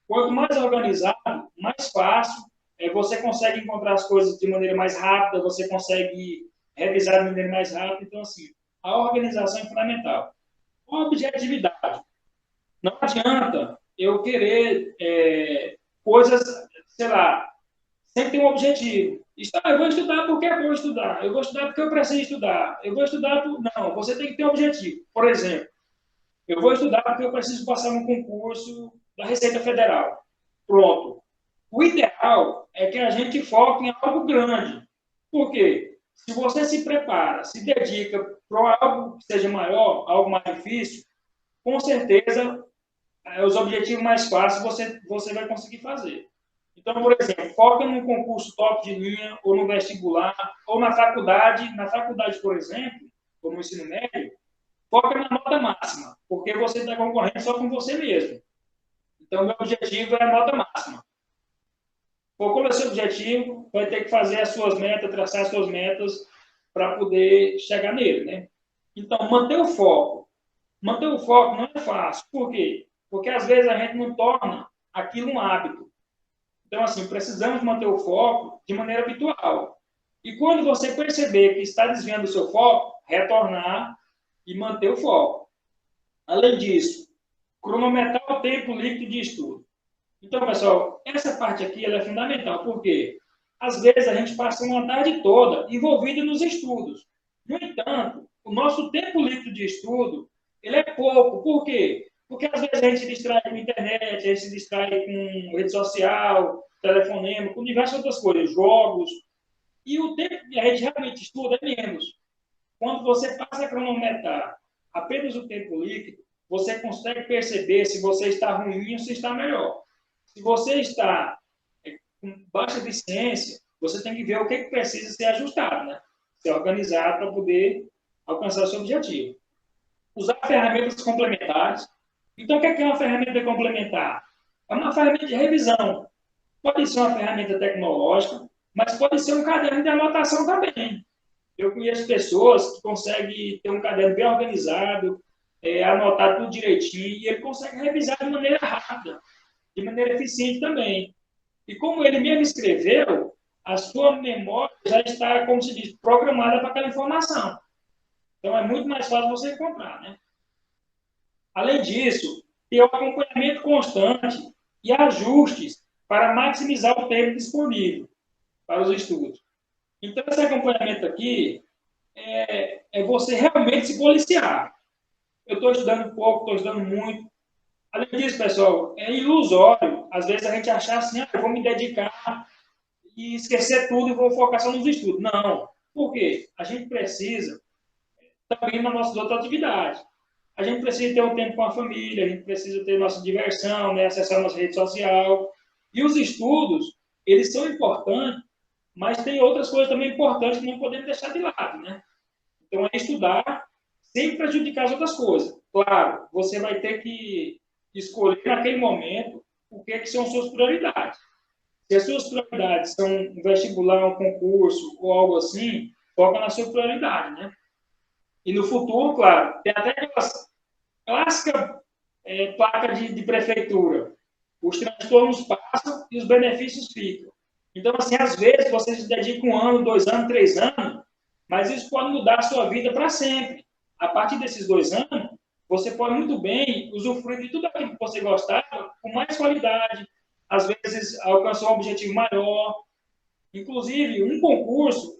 C: Quanto mais organizado, mais fácil, você consegue encontrar as coisas de maneira mais rápida, você consegue revisar de maneira mais rápida. Então, assim, a organização é fundamental. Objetividade. Não adianta eu querer coisas, sei lá, sempre tem um objetivo. Eu vou estudar porque é bom estudar. Eu vou estudar porque eu preciso estudar. Eu vou estudar por... Não, você tem que ter um objetivo. Por exemplo, eu vou estudar porque eu preciso passar um concurso da Receita Federal. Pronto. O ideal é que a gente foque em algo grande. Por quê? Se você se prepara, se dedica para algo que seja maior, algo mais difícil, com certeza, os objetivos mais fáceis você vai conseguir fazer. Então, por exemplo, foca num concurso top de linha, ou no vestibular, ou na faculdade. Na faculdade, por exemplo, ou no ensino médio, foca na nota máxima, porque você está concorrendo só com você mesmo. Então, meu objetivo é a nota máxima. Focou nesse objetivo, vai ter que fazer as suas metas, traçar as suas metas para poder chegar nele, né? Então, manter o foco. Manter o foco não é fácil. Por quê? Porque, às vezes, a gente não torna aquilo um hábito. Então, assim, precisamos manter o foco de maneira habitual. E quando você perceber que está desviando o seu foco, retornar e manter o foco. Além disso, cronometrar o tempo líquido de estudo. Então, pessoal, essa parte aqui ela é fundamental. Por quê? Às vezes a gente passa uma tarde toda envolvido nos estudos. No entanto, o nosso tempo líquido de estudo ele é pouco. Por quê? Porque às vezes a gente se distrai com a internet, a gente se distrai com rede social, telefonema, com diversas outras coisas, jogos. E o tempo que a gente realmente estuda é menos. Quando você passa a cronometrar apenas o tempo líquido, você consegue perceber se você está ruim ou se está melhor. Se você está com baixa eficiência, você tem que ver o que precisa ser ajustado, né? Ser organizado para poder alcançar o seu objetivo. Usar ferramentas complementares. Então, o que é uma ferramenta complementar? É uma ferramenta de revisão. Pode ser uma ferramenta tecnológica, mas pode ser um caderno de anotação também. Eu conheço pessoas que conseguem ter um caderno bem organizado, anotar tudo direitinho, e ele consegue revisar de maneira rápida. de maneira eficiente também. E como ele mesmo escreveu, a sua memória já está, como se diz, programada para aquela informação. Então, é muito mais fácil você encontrar, né? Além disso, ter um acompanhamento constante e ajustes para maximizar o tempo disponível para os estudos. Então, esse acompanhamento aqui é você realmente se policiar. Eu estou estudando pouco, estou estudando muito. Além disso, pessoal, é ilusório, às vezes, a gente achar assim, eu vou me dedicar e esquecer tudo e vou focar só nos estudos. Não. Por quê? A gente precisa também nas nossas outras atividades. A gente precisa ter um tempo com a família, a gente precisa ter nossa diversão, né, acessar nossa rede social. E os estudos, eles são importantes, mas tem outras coisas também importantes que não podemos deixar de lado, né? Então, é estudar sem prejudicar as outras coisas. Claro, você vai ter que escolher naquele momento o que são suas prioridades. Se as suas prioridades são um vestibular, um concurso ou algo assim, foca na sua prioridade, né? E no futuro, claro, tem até aquelas clássica placa de prefeitura. Os transtornos passam e os benefícios ficam. Então, assim, às vezes você se dedica 1 ano, 2 anos, 3 anos, mas isso pode mudar a sua vida para sempre. A partir desses 2 anos, você pode muito bem usufruir de tudo aquilo que você gostava com mais qualidade. Às vezes, alcançar um objetivo maior. Inclusive, um concurso,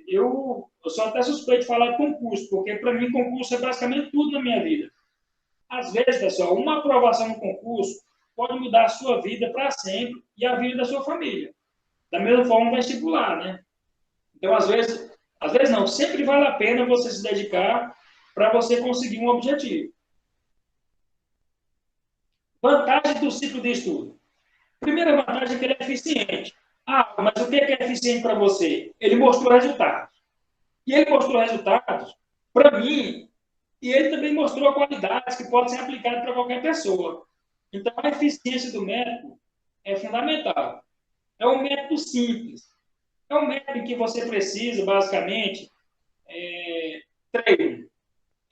C: eu sou até suspeito de falar de concurso, porque para mim concurso é basicamente tudo na minha vida. Às vezes, pessoal, uma aprovação no concurso pode mudar a sua vida para sempre e a vida da sua família. Da mesma forma, vestibular, né? Então, às vezes não, sempre vale a pena você se dedicar para você conseguir um objetivo. Vantagem do ciclo de estudo. Primeira vantagem é que ele é eficiente. Ah, mas o que é eficiente para você? Ele mostrou resultados. E ele mostrou resultados para mim, e ele também mostrou qualidades que podem ser aplicadas para qualquer pessoa. Então, a eficiência do método é fundamental. É um método simples. É um método que você precisa, basicamente, treino.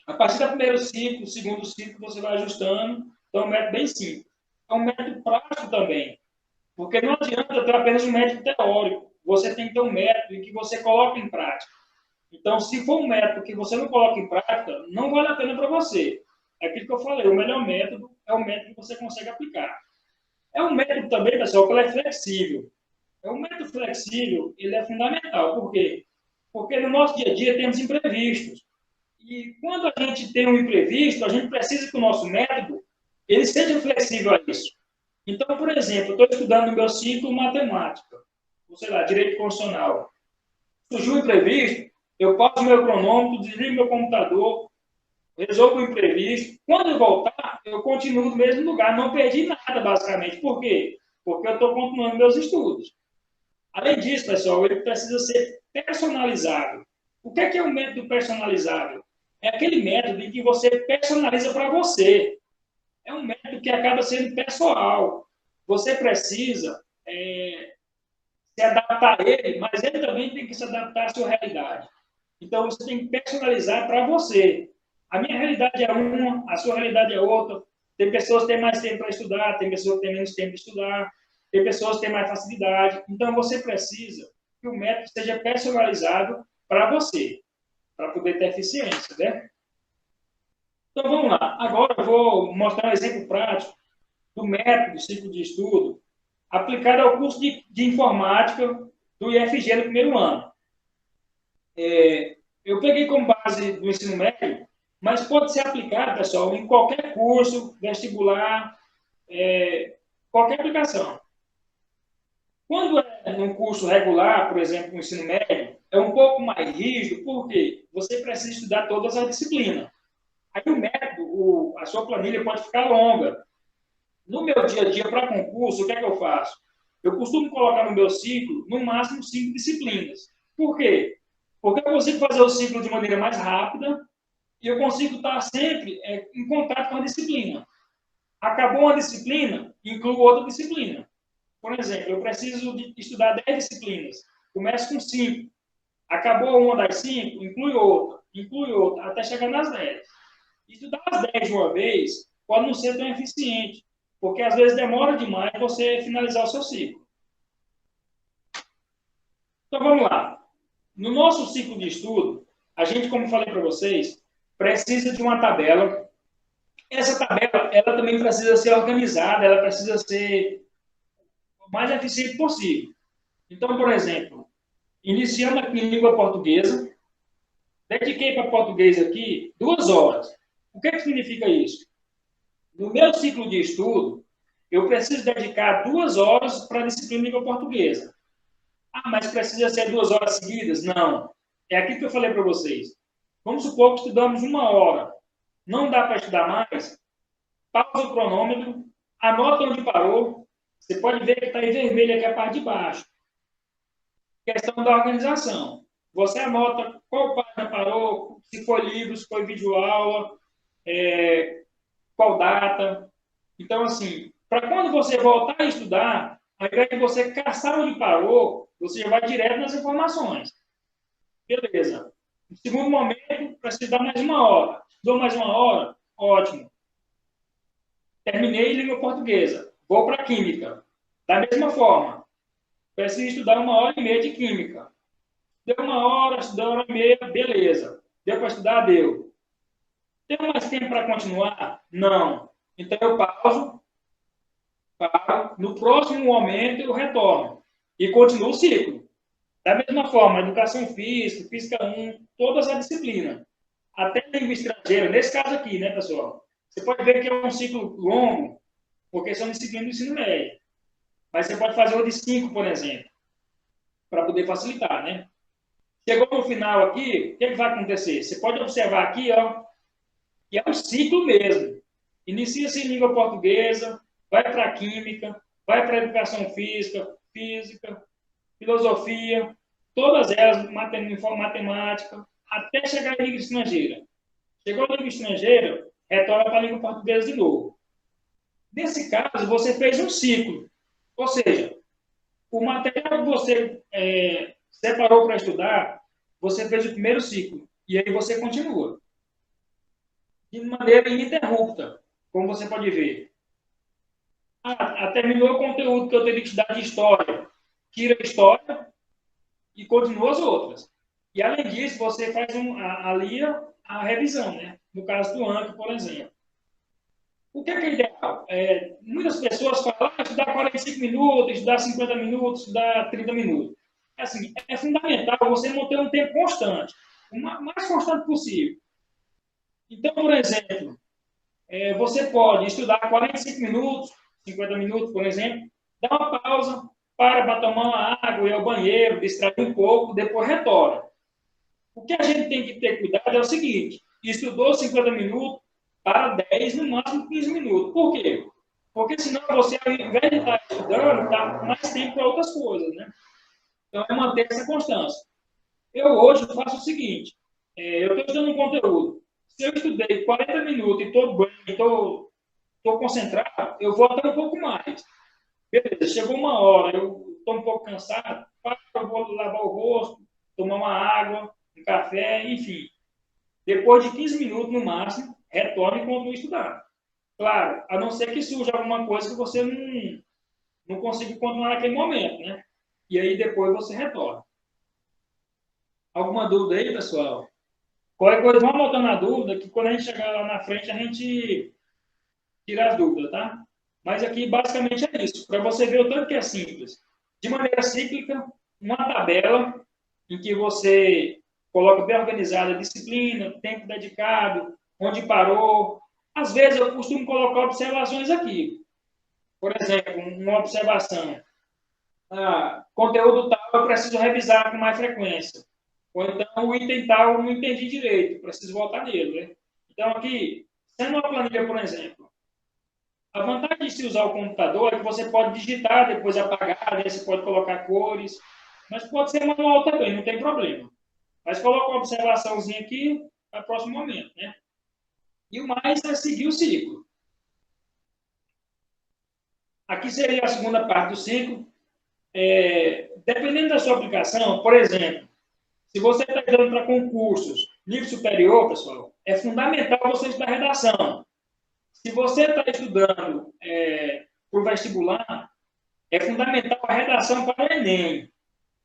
C: A partir do primeiro ciclo, segundo ciclo, você vai ajustando. Então, é um método bem simples. É um método prático também. Porque não adianta ter apenas um método teórico. Você tem que ter um método em que você coloca em prática. Então, se for um método que você não coloca em prática, não vale a pena para você. É aquilo que eu falei, o melhor método é o método que você consegue aplicar. É um método também, pessoal, que ele é flexível. É um método flexível, ele é fundamental. Por quê? Porque no nosso dia a dia temos imprevistos. E quando a gente tem um imprevisto, a gente precisa que o nosso método ele seja flexível a isso. Então, por exemplo, eu estou estudando no meu ciclo matemática, ou sei lá, direito constitucional. Surgiu um imprevisto, eu passo o meu cronômetro, desligo meu computador, resolvo o imprevisto. Quando eu voltar, eu continuo no mesmo lugar. Não perdi nada, basicamente. Por quê? Porque eu estou continuando meus estudos. Além disso, pessoal, ele precisa ser personalizável. O que é um método personalizável? É aquele método em que você personaliza para você. É um método que acaba sendo pessoal. Você precisa se adaptar a ele, mas ele também tem que se adaptar à sua realidade. Então, você tem que personalizar para você. A minha realidade é uma, a sua realidade é outra. Tem pessoas que têm mais tempo para estudar, tem pessoas que têm menos tempo para estudar, tem pessoas que têm mais facilidade. Então, você precisa que o método seja personalizado para você, para poder ter eficiência, né? Então, vamos lá. Agora, eu vou mostrar um exemplo prático do método ciclo de estudo aplicado ao curso de informática do IFG no primeiro ano. Eu peguei como base do ensino médio, mas pode ser aplicado, pessoal, em qualquer curso, vestibular, qualquer aplicação. Quando é num curso regular, por exemplo, no ensino médio, é um pouco mais rígido, porque você precisa estudar todas as disciplinas. Aí o método, a sua planilha pode ficar longa. No meu dia a dia, para concurso, o que é que eu faço? Eu costumo colocar no meu ciclo, no máximo, 5 disciplinas. Por quê? Porque eu consigo fazer o ciclo de maneira mais rápida e eu consigo estar sempre em contato com a disciplina. Acabou uma disciplina, incluo outra disciplina. Por exemplo, eu preciso estudar 10 disciplinas. Começo com 5. Acabou uma das 5, inclui outra, até chegar nas 10. Estudar as 10 de uma vez pode não ser tão eficiente, porque às vezes demora demais você finalizar o seu ciclo. Então, vamos lá. No nosso ciclo de estudo, a gente, como falei para vocês, precisa de uma tabela. Essa tabela, ela também precisa ser organizada, ela precisa ser o mais eficiente possível. Então, por exemplo, iniciando aqui em língua portuguesa, dediquei para português aqui 2 horas. O que significa isso? No meu ciclo de estudo, eu preciso dedicar 2 horas para a disciplina de língua portuguesa. Ah, mas precisa ser 2 horas seguidas? Não. É aquilo que eu falei para vocês. Vamos supor que estudamos 1 hora. Não dá para estudar mais? Pausa o cronômetro, anota onde parou. Você pode ver que está em vermelho aqui a parte de baixo. Questão da organização. Você anota qual página parou, se foi livro, se foi videoaula, qual data. Então, assim, para quando você voltar a estudar, ao invés de você caçar onde parou, você já vai direto nas informações. Beleza. No segundo momento, para estudar mais 1 hora. Estudou mais 1 hora? Ótimo. Terminei língua portuguesa. Vou para química. Da mesma forma, preciso estudar 1h30 de química. Deu 1 hora, estudou 1h30, beleza. Deu para estudar? Deu. Tenho mais tempo para continuar? Não. Então eu pauso, paro. No próximo momento eu retorno. E continuo o ciclo. Da mesma forma, educação física, física 1, todas as disciplinas. Até língua estrangeira, nesse caso aqui, né, pessoal? Você pode ver que é um ciclo longo, porque são disciplinas do ensino médio. Mas você pode fazer o de 5, por exemplo, para poder facilitar, né? Chegou no final aqui, o que vai acontecer? Você pode observar aqui, ó, que é um ciclo mesmo. Inicia-se em língua portuguesa, vai para a química, vai para a educação física, filosofia, todas elas, matemática, até chegar em língua estrangeira. Chegou na língua estrangeira, retorna para a língua portuguesa de novo. Nesse caso, você fez um ciclo. Ou seja, o material que você separou para estudar, você fez o primeiro ciclo. E aí você continua. De maneira ininterrupta, como você pode ver. Terminou o conteúdo que eu teria que estudar de história. Tira a história e continua as outras. E, além disso, você faz ali a revisão, né? No caso do Anki, por exemplo. O que é ideal? Muitas pessoas falam, estudar 45 minutos, estudar 50 minutos, estudar 30 minutos. Assim, é fundamental você manter um tempo constante, o mais constante possível. Então, por exemplo, você pode estudar 45 minutos, 50 minutos, por exemplo, dá uma pausa, para tomar uma água, ir ao banheiro, distrair um pouco, depois retorna. O que a gente tem que ter cuidado é o seguinte, estudou 50 minutos, para 10, no máximo 15 minutos. Por quê? Porque senão você, ao invés de estar estudando, dá mais tempo para outras coisas, né? Então, é manter essa constância. Eu hoje faço o seguinte, eu estou estudando um conteúdo. Se eu estudei 40 minutos e estou bem, estou concentrado, eu vou até um pouco mais. Beleza, chegou 1 hora, eu estou um pouco cansado, eu vou lavar o rosto, tomar uma água, um café, enfim. Depois de 15 minutos, no máximo, retorne e continue estudar. Claro, a não ser que surja alguma coisa que você não consiga continuar naquele momento, né? E aí depois você retorna. Alguma dúvida aí, pessoal? Qualquer coisa, vamos anotando a dúvida, que quando a gente chegar lá na frente, a gente tira as dúvidas, tá? Mas aqui, basicamente, é isso. Para você ver o tanto que é simples. De maneira cíclica, uma tabela em que você coloca bem organizada a disciplina, tempo dedicado, onde parou. Às vezes, eu costumo colocar observações aqui. Por exemplo, uma observação. Conteúdo tal, eu preciso revisar com mais frequência. Ou então, o item tal, eu não entendi direito, preciso voltar nele, né? Então, aqui, sendo uma planilha, por exemplo, a vantagem de se usar o computador é que você pode digitar, depois apagar, né? Você pode colocar cores, mas pode ser manual também, não tem problema. Mas coloca uma observaçãozinha aqui para o próximo momento, né? E o mais é seguir o ciclo. Aqui seria a segunda parte do ciclo. Dependendo da sua aplicação, por exemplo, se você está estudando para concursos, nível superior, pessoal, é fundamental você estudar redação. se você está estudando para o vestibular, é fundamental a redação para o Enem.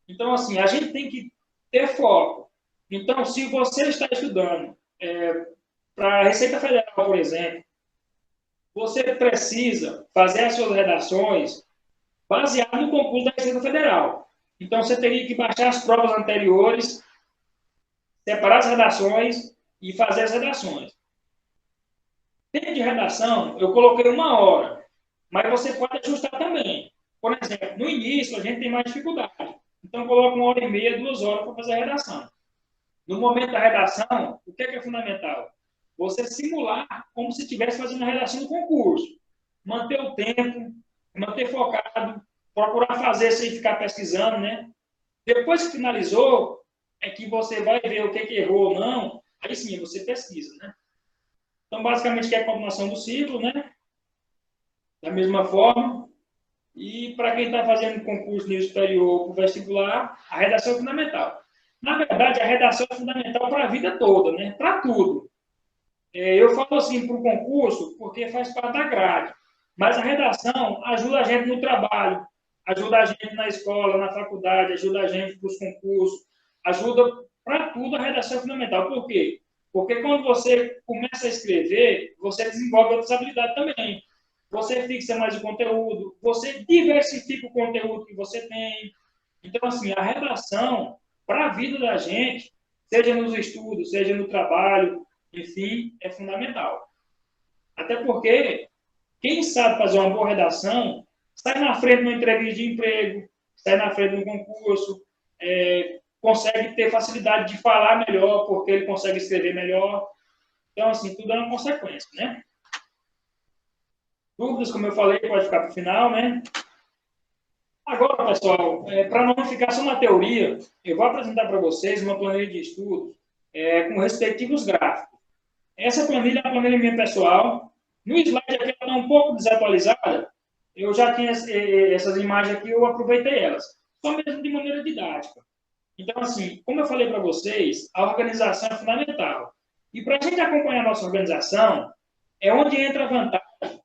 C: Então, assim, a gente tem que ter foco. Então, se você está estudando para a Receita Federal, por exemplo, você precisa fazer as suas redações baseado no concurso da Receita Federal. Então, você teria que baixar as provas anteriores, separar as redações e fazer as redações. Tempo de redação, eu coloquei 1 hora, mas você pode ajustar também. Por exemplo, no início, a gente tem mais dificuldade. Então, coloca 1h30, 2 horas para fazer a redação. No momento da redação, o que é fundamental? Você simular como se estivesse fazendo a redação do concurso. Manter o tempo, manter focado, procurar fazer sem ficar pesquisando, né? Depois que finalizou, é que você vai ver o que errou ou não, aí sim você pesquisa, né? Então, basicamente, que é a continuação do ciclo, né? Da mesma forma. E para quem está fazendo concurso nível superior para o vestibular, a redação é fundamental. Na verdade, a redação é fundamental para a vida toda, né? Para tudo. Eu falo assim para o concurso porque faz parte da grade. Mas a redação ajuda a gente no trabalho, ajuda a gente na escola, na faculdade, ajuda a gente para os concursos, ajuda para tudo. A redação é fundamental. Por quê? Porque quando você começa a escrever, você desenvolve outras habilidades também. Você fixa mais o conteúdo, você diversifica o conteúdo que você tem. Então, assim, a redação, para a vida da gente, seja nos estudos, seja no trabalho, enfim, é fundamental. Até porque quem sabe fazer uma boa redação sai na frente de uma entrevista de emprego, sai na frente de um concurso, consegue ter facilidade de falar melhor, porque ele consegue escrever melhor. Então, assim, tudo é uma consequência, né? Dúvidas, como eu falei, pode ficar para o final, né? Agora, pessoal, para não ficar só na teoria, eu vou apresentar para vocês uma planilha de estudos com respectivos gráficos. Essa planilha é uma planilha minha pessoal. No slide aqui ela está um pouco desatualizada. Eu já tinha essas imagens aqui, eu aproveitei elas. Só mesmo de maneira didática. Então, assim, como eu falei para vocês, a organização é fundamental. E para a gente acompanhar a nossa organização, é onde entra a vantagem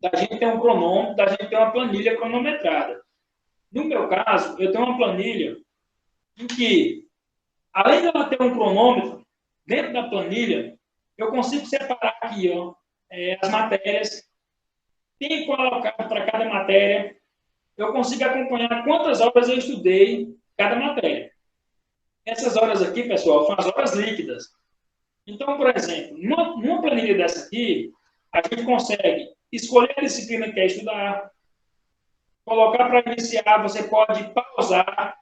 C: da gente ter um cronômetro, da gente ter uma planilha cronometrada. No meu caso, eu tenho uma planilha em que, além de ela ter um cronômetro, dentro da planilha, eu consigo separar aqui as matérias, tem colocado para cada matéria, eu consigo acompanhar quantas horas eu estudei cada matéria. Essas horas aqui, pessoal, são as horas líquidas. Então, por exemplo, numa planilha dessa aqui, a gente consegue escolher a disciplina que quer estudar, colocar para iniciar, você pode pausar,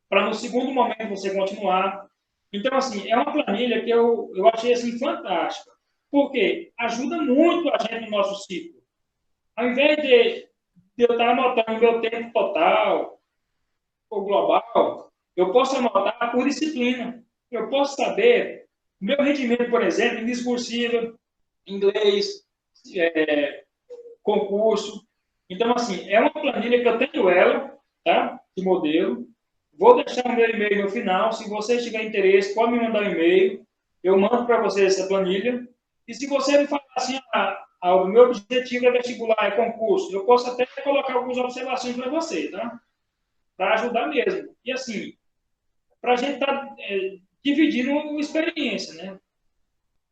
C: para no segundo momento você continuar. Então, assim, é uma planilha que eu achei assim, fantástica. Por quê? Ajuda muito a gente no nosso ciclo. Ao invés de eu estar anotando o meu tempo total ou global, eu posso anotar por disciplina. Eu posso saber o meu rendimento, por exemplo, em discursiva, inglês, concurso. Então, assim, é uma planilha que eu tenho ela, tá? De modelo. Vou deixar o meu e-mail no final. Se você tiver interesse, pode me mandar um e-mail. Eu mando para você essa planilha. E se você me falar assim, o meu objetivo é vestibular, é concurso, eu posso até colocar algumas observações para você, tá? Para ajudar mesmo. E assim, para a gente estar dividindo uma experiência, né?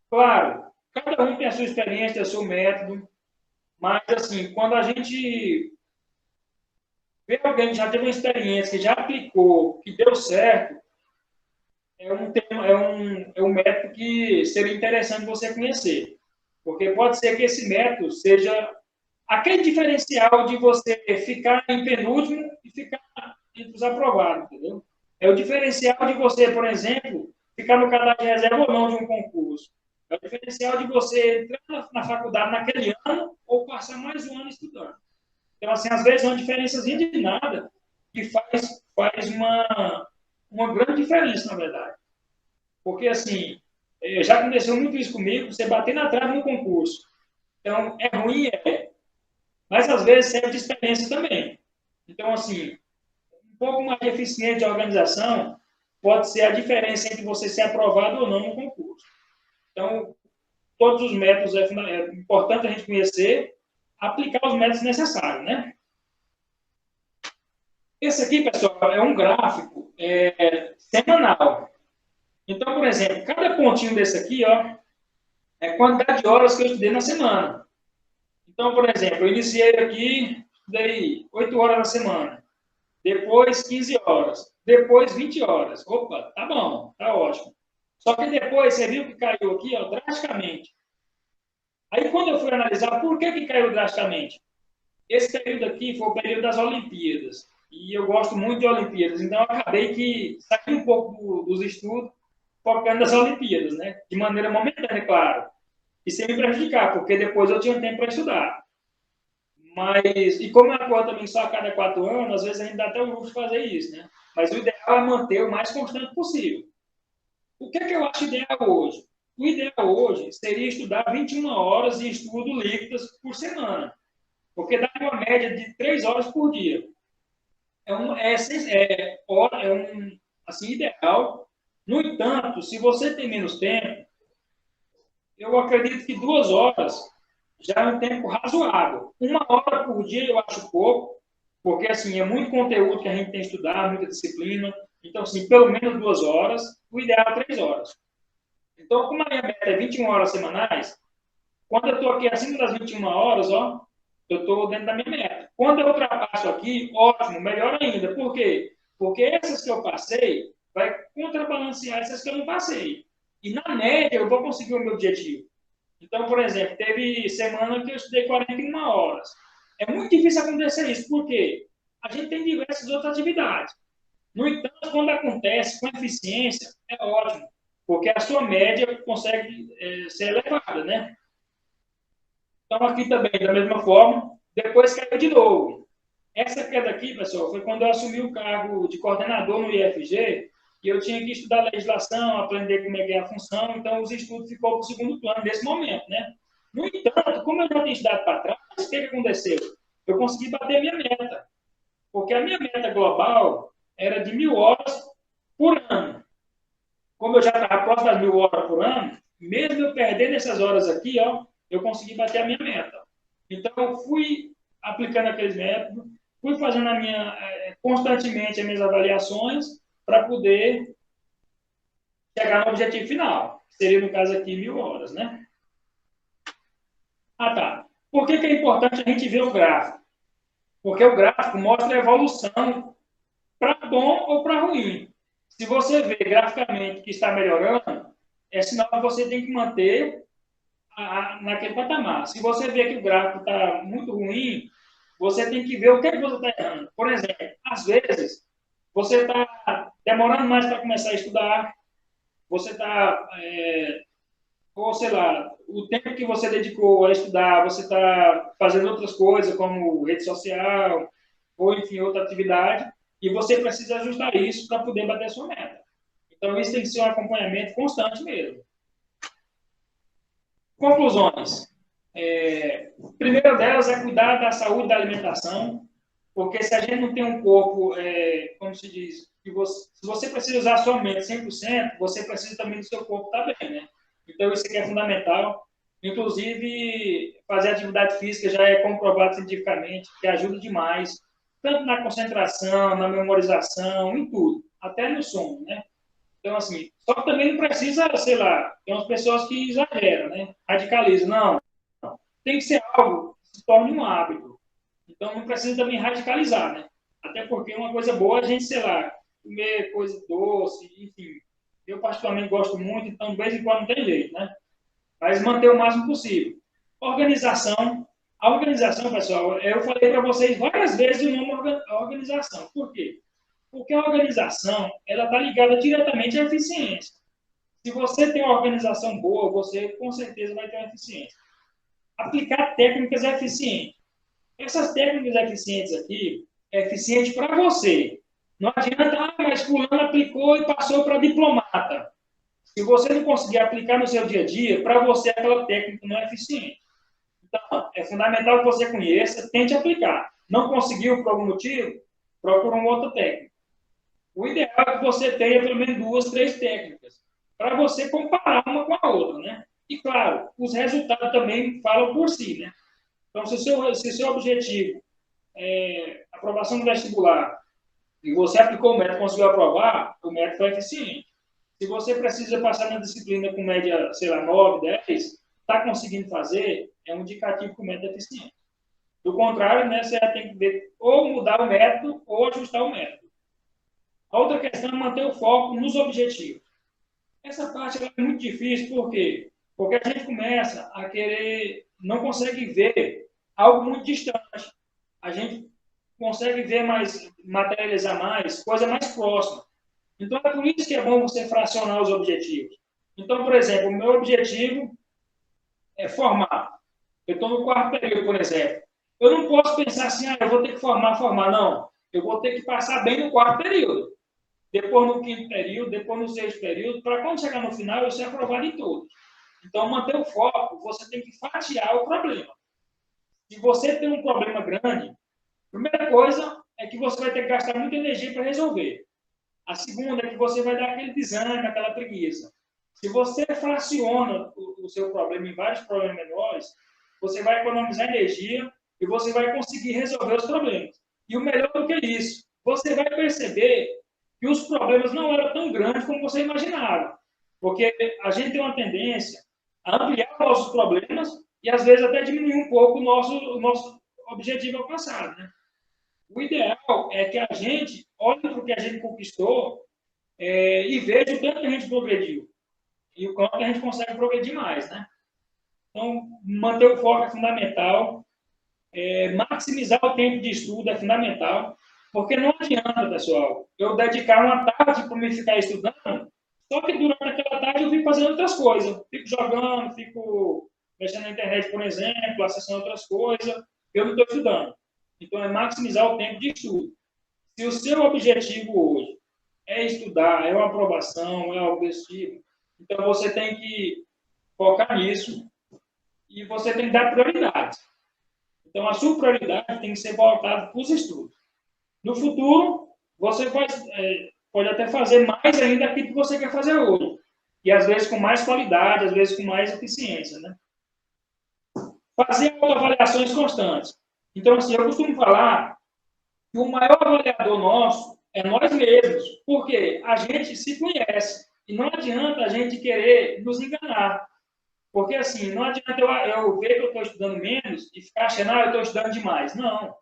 C: Claro, cada um tem a sua experiência, tem o seu método, mas assim, quando a gente vê alguém que já teve uma experiência, que já aplicou, que deu certo, é um método que seria interessante você conhecer. Porque pode ser que esse método seja aquele diferencial de você ficar em penúltimo e ficar entre os aprovados, entendeu? É o diferencial de você, por exemplo, ficar no cadastro de reserva ou não de um concurso. É o diferencial de você entrar na faculdade naquele ano ou passar mais um ano estudando. Então, assim, às vezes é uma diferençazinha de nada que faz uma grande diferença, na verdade. Porque, assim, já aconteceu muito isso comigo, você bater na trave no concurso. Então, é ruim, mas às vezes serve de experiência também. Então, assim, um pouco mais de eficiente de organização pode ser a diferença entre você ser aprovado ou não no concurso. Então, todos os métodos, é importante a gente conhecer, aplicar os métodos necessários, né? Esse aqui, pessoal, é um gráfico semanal. Então, por exemplo, cada pontinho desse aqui, ó, é a quantidade de horas que eu estudei na semana. Então, por exemplo, eu iniciei aqui, estudei 8 horas na semana. Depois, 15 horas. Depois, 20 horas. Opa, tá bom, tá ótimo. Só que depois, você viu que caiu aqui, ó, drasticamente. Aí, quando eu fui analisar por que caiu drasticamente, esse período aqui foi o período das Olimpíadas. E eu gosto muito de Olimpíadas. Então, eu acabei que saí um pouco dos estudos, focando nas Olimpíadas, né? De maneira momentânea, claro. E sem me prejudicar, porque depois eu tinha tempo para estudar. Mas, e como eu atuo também só a cada 4 anos, às vezes a gente dá até o luxo de fazer isso, né? Mas o ideal é manter o mais constante possível. O que é que eu acho ideal hoje? O ideal hoje seria estudar 21 horas de estudo líquidas por semana, porque dá uma média de 3 horas por dia. Assim, ideal. No entanto, se você tem menos tempo, eu acredito que 2 horas já é um tempo razoável. 1 hora por dia eu acho pouco, porque assim, é muito conteúdo que a gente tem que estudar, muita disciplina. Então, assim, pelo menos 2 horas, o ideal é 3 horas. Então, como a minha meta é 21 horas semanais, quando eu estou aqui acima das 21 horas, ó, eu estou dentro da minha meta. Quando eu ultrapasso aqui, ótimo, melhor ainda. Por quê? Porque essas que eu passei vai contrabalancear essas que eu não passei. E na média eu vou conseguir o meu objetivo. Então, por exemplo, teve semana que eu estudei 41 horas. É muito difícil acontecer isso, porque a gente tem diversas outras atividades. No entanto, quando acontece com eficiência, é ótimo, porque a sua média consegue ser elevada, né? Então, aqui também, da mesma forma, depois caiu de novo. Essa queda aqui, pessoal, foi quando eu assumi o cargo de coordenador no IFG, e eu tinha que estudar legislação, aprender como é que é a função, então os estudos ficou para o segundo plano nesse momento, né? No entanto, como eu já tinha estudado para trás, o que aconteceu? Eu consegui bater a minha meta, porque a minha meta global era de 1.000 horas por ano. Como eu já estava próximo das 1.000 horas por ano, mesmo eu perdendo essas horas aqui, ó, eu consegui bater a minha meta. Então, eu fui aplicando aqueles métodos, fui fazendo constantemente as minhas avaliações para poder chegar no objetivo final. Seria, no caso aqui, 1.000 horas, né? Ah, tá. Por que é importante a gente ver o gráfico? Porque o gráfico mostra a evolução para bom ou para ruim. Se você vê graficamente que está melhorando, é sinal que você tem que manter naquele patamar. Se você vê que o gráfico está muito ruim, você tem que ver o que, você está errando. Por exemplo, às vezes, você está demorando mais para começar a estudar, você está, ou sei lá, o tempo que você dedicou a estudar, você está fazendo outras coisas, como rede social, ou enfim, outra atividade, e você precisa ajustar isso para poder bater a sua meta. Então, isso tem que ser um acompanhamento constante mesmo. Conclusões. Primeira delas é cuidar da saúde da alimentação, porque se a gente não tem um corpo, como se diz, se você precisa usar a sua mente 100%, você precisa também do seu corpo estar bem, né? Então, isso aqui é fundamental. Inclusive, fazer atividade física já é comprovado cientificamente, que ajuda demais, tanto na concentração, na memorização, em tudo, até no sono, né? Então, assim, só que também não precisa, sei lá, tem umas pessoas que exageram, né? Radicalizam. Não, tem que ser algo que se torne um hábito. Então, não precisa também radicalizar, né? Até porque uma coisa boa é a gente, sei lá, comer coisa doce, enfim. Eu, particularmente, gosto muito, então, de vez em quando, não tem jeito, né? Mas manter o máximo possível. Organização. A organização, pessoal, eu falei para vocês várias vezes o nome organização. Por quê? Porque a organização, ela está ligada diretamente à eficiência. Se você tem uma organização boa, você com certeza vai ter uma eficiência. Aplicar técnicas eficientes. Essas técnicas eficientes aqui, é eficiente para você. Não adianta, mas fulano aplicou e passou para diplomata. Se você não conseguir aplicar no seu dia a dia, para você aquela técnica não é eficiente. Então, é fundamental que você conheça, tente aplicar. Não conseguiu por algum motivo, procura uma outra técnica. O ideal é que você tenha pelo menos 2, 3 técnicas, para você comparar uma com a outra, né? E, claro, os resultados também falam por si, né? Então, se o seu objetivo é aprovação do vestibular e você aplicou o método e conseguiu aprovar, o método foi eficiente. Se você precisa passar na disciplina com média, sei lá, 9, 10, está conseguindo fazer, é um indicativo que o método é eficiente. Do contrário, né, você tem que ver, ou mudar o método ou ajustar o método. A outra questão é manter o foco nos objetivos. Essa parte é muito difícil, por quê? Porque a gente começa a querer, não consegue ver algo muito distante. A gente consegue ver mais, materializar mais, coisa mais próxima. Então, é por isso que é bom você fracionar os objetivos. Então, por exemplo, o meu objetivo é formar. Eu estou no 4º período, por exemplo. Eu não posso pensar assim, eu vou ter que formar. Não. Eu vou ter que passar bem no 4º período. Depois no 5º período, depois no 6º período, para quando chegar no final, eu ser aprovado em todos. Então, manter o foco, você tem que fatiar o problema. Se você tem um problema grande, a primeira coisa é que você vai ter que gastar muita energia para resolver. A segunda é que você vai dar aquele desânimo, aquela preguiça. Se você fraciona o seu problema em vários problemas menores, você vai economizar energia e você vai conseguir resolver os problemas. E o melhor do que isso, você vai perceber que os problemas não eram tão grandes como você imaginava. Porque a gente tem uma tendência a ampliar os nossos problemas e, às vezes, até diminuir um pouco o nosso objetivo alcançado, né? O ideal é que a gente olhe para o que a gente conquistou e veja o tanto que a gente progrediu e o quanto que a gente consegue progredir mais, né? Então, manter o foco é fundamental, maximizar o tempo de estudo é fundamental, porque não adianta, pessoal, eu dedicar uma tarde para me ficar estudando, só que durante aquela tarde eu fico fazendo outras coisas, fico jogando, fico mexendo na internet, por exemplo, acessando outras coisas, eu não estou estudando. Então, é maximizar o tempo de estudo. Se o seu objetivo hoje é estudar, é uma aprovação, é algo desse tipo, então você tem que focar nisso e você tem que dar prioridade. Então, a sua prioridade tem que ser voltada para os estudos. No futuro, você pode até fazer mais ainda aquilo que você quer fazer hoje. E, às vezes, com mais qualidade, às vezes, com mais eficiência, né? Fazer autoavaliações constantes. Então, assim, eu costumo falar que o maior avaliador nosso é nós mesmos, porque a gente se conhece e não adianta a gente querer nos enganar. Porque, assim, não adianta eu ver que eu estou estudando menos e ficar achando, eu estou estudando demais. Não.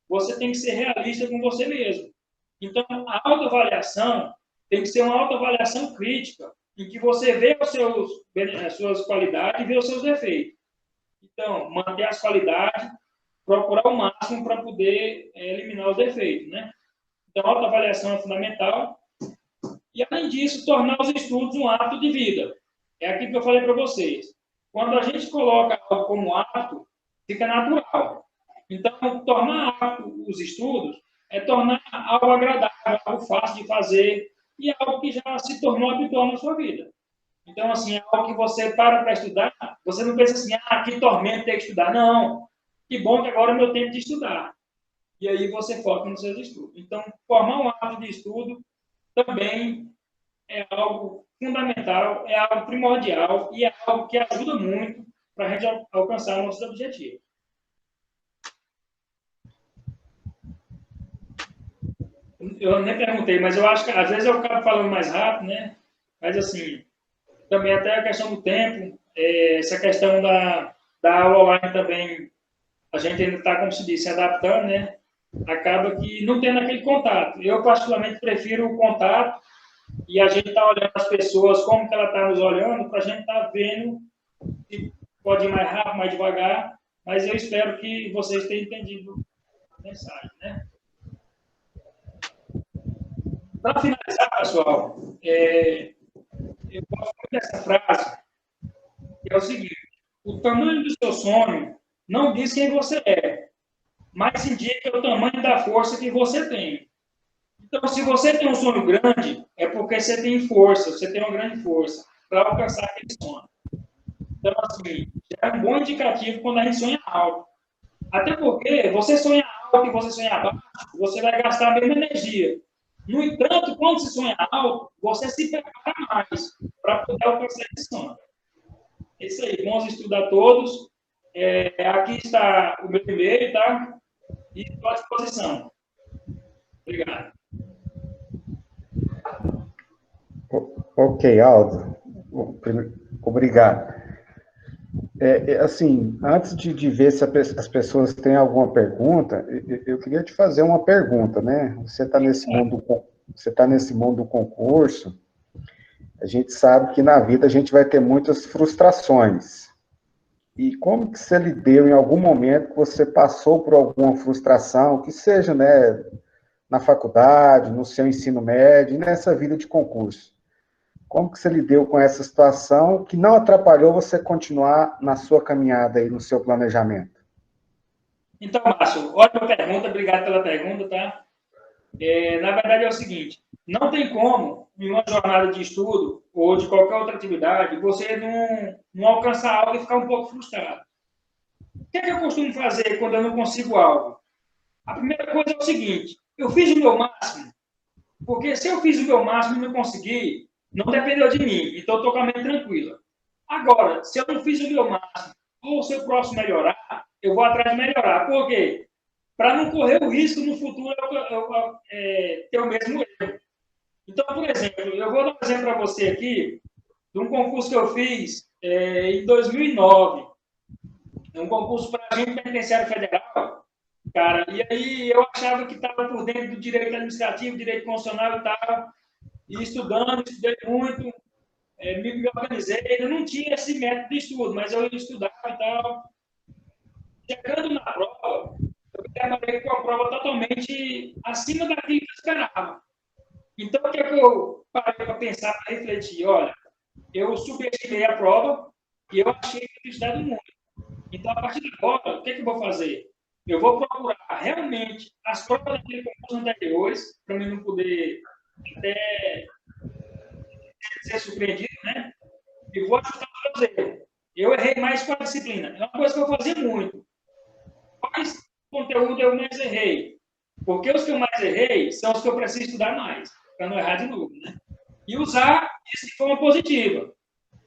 C: Você tem que ser realista com você mesmo. Então, a autoavaliação tem que ser uma autoavaliação crítica, em que você vê as suas qualidades e vê os seus defeitos. Então, manter as qualidades, procurar o máximo para poder eliminar os defeitos, né? Então, a autoavaliação é fundamental. E, além disso, tornar os estudos um hábito de vida. É aquilo que eu falei para vocês. Quando a gente coloca algo como hábito, fica natural. Então, tornar hábito os estudos é tornar algo agradável, algo fácil de fazer e algo que já se tornou habitual na sua vida. Então, assim, é algo que você para estudar, você não pensa assim, que tormento ter que estudar. Não, que bom que agora é o meu tempo de estudar. E aí você foca nos seus estudos. Então, formar um hábito de estudo também é algo fundamental, é algo primordial e é algo que ajuda muito para a gente alcançar nossos objetivos. Eu nem perguntei, mas eu acho que às vezes eu acabo falando mais rápido, né? Mas assim, também até a questão do tempo, essa questão da aula online também, a gente ainda está, como se diz, se adaptando, né? Acaba que não tendo aquele contato. Eu, particularmente, prefiro o contato e a gente está olhando as pessoas, como que ela está nos olhando, para a gente estar vendo se pode ir mais rápido, mais devagar, mas eu espero que vocês tenham entendido a mensagem, né? Para finalizar, pessoal, eu gosto muito dessa frase, que é o seguinte: o tamanho do seu sonho não diz quem você é, mas indica o tamanho da força que você tem. Então, se você tem um sonho grande, é porque você tem força, você tem uma grande força para alcançar aquele sonho. Então, assim, já é um bom indicativo quando a gente sonha alto. Até porque você sonha alto e você sonha baixo, você vai gastar a mesma energia. No entanto, quando se sonha alto, você se prepara mais para poder alcançar esse sonho. É isso aí, bons estudos a todos. Aqui está o meu e-mail, tá? E estou à disposição. Obrigado.
A: Ok, Aldo. Obrigado. Assim, antes de ver se as pessoas têm alguma pergunta, eu queria te fazer uma pergunta, né? Você está nesse mundo do concurso, a gente sabe que na vida a gente vai ter muitas frustrações. E como que você lidou em algum momento que você passou por alguma frustração, que seja, né, na faculdade, no seu ensino médio, e nessa vida de concurso? Como que você lidou com essa situação que não atrapalhou você continuar na sua caminhada aí, no seu planejamento?
C: Então, Márcio, ótima pergunta, obrigado pela pergunta, tá? Na verdade é o seguinte, não tem como, em uma jornada de estudo ou de qualquer outra atividade, você não alcançar algo e ficar um pouco frustrado. O que é que eu costumo fazer quando eu não consigo algo? A primeira coisa é o seguinte, eu fiz o meu máximo, porque se eu fiz o meu máximo e não consegui, não dependeu de mim, então eu estou com a mente tranquila. Agora, se eu não fiz o meu máximo, ou se eu posso melhorar, eu vou atrás de melhorar. Por quê? Para não correr o risco no futuro eu ter o mesmo erro. Então, por exemplo, eu vou dar um exemplo para você aqui de um concurso que eu fiz em 2009. Um concurso para agente penitenciário federal, cara, e aí eu achava que estava por dentro do direito administrativo, direito constitucional e tal, e estudei muito, me organizei, eu não tinha esse método de estudo, mas eu estudava e tal. Chegando na prova, eu me deparei com a prova totalmente acima daquilo que eu esperava. Então, o que é que eu parei para pensar, para refletir? Olha, eu subestimei a prova e eu achei que eu tinha estudado muito. Então, a partir de agora, o que é que eu vou fazer? Eu vou procurar realmente as provas daquele concurso anteriores, para mim não poder até ser surpreendido, né? E vou ajustar os meus erros. Eu errei mais com a disciplina. É uma coisa que eu fazia muito. Quais conteúdo eu mais errei? Porque os que eu mais errei são os que eu preciso estudar mais, para não errar de novo, né? E usar isso de forma positiva.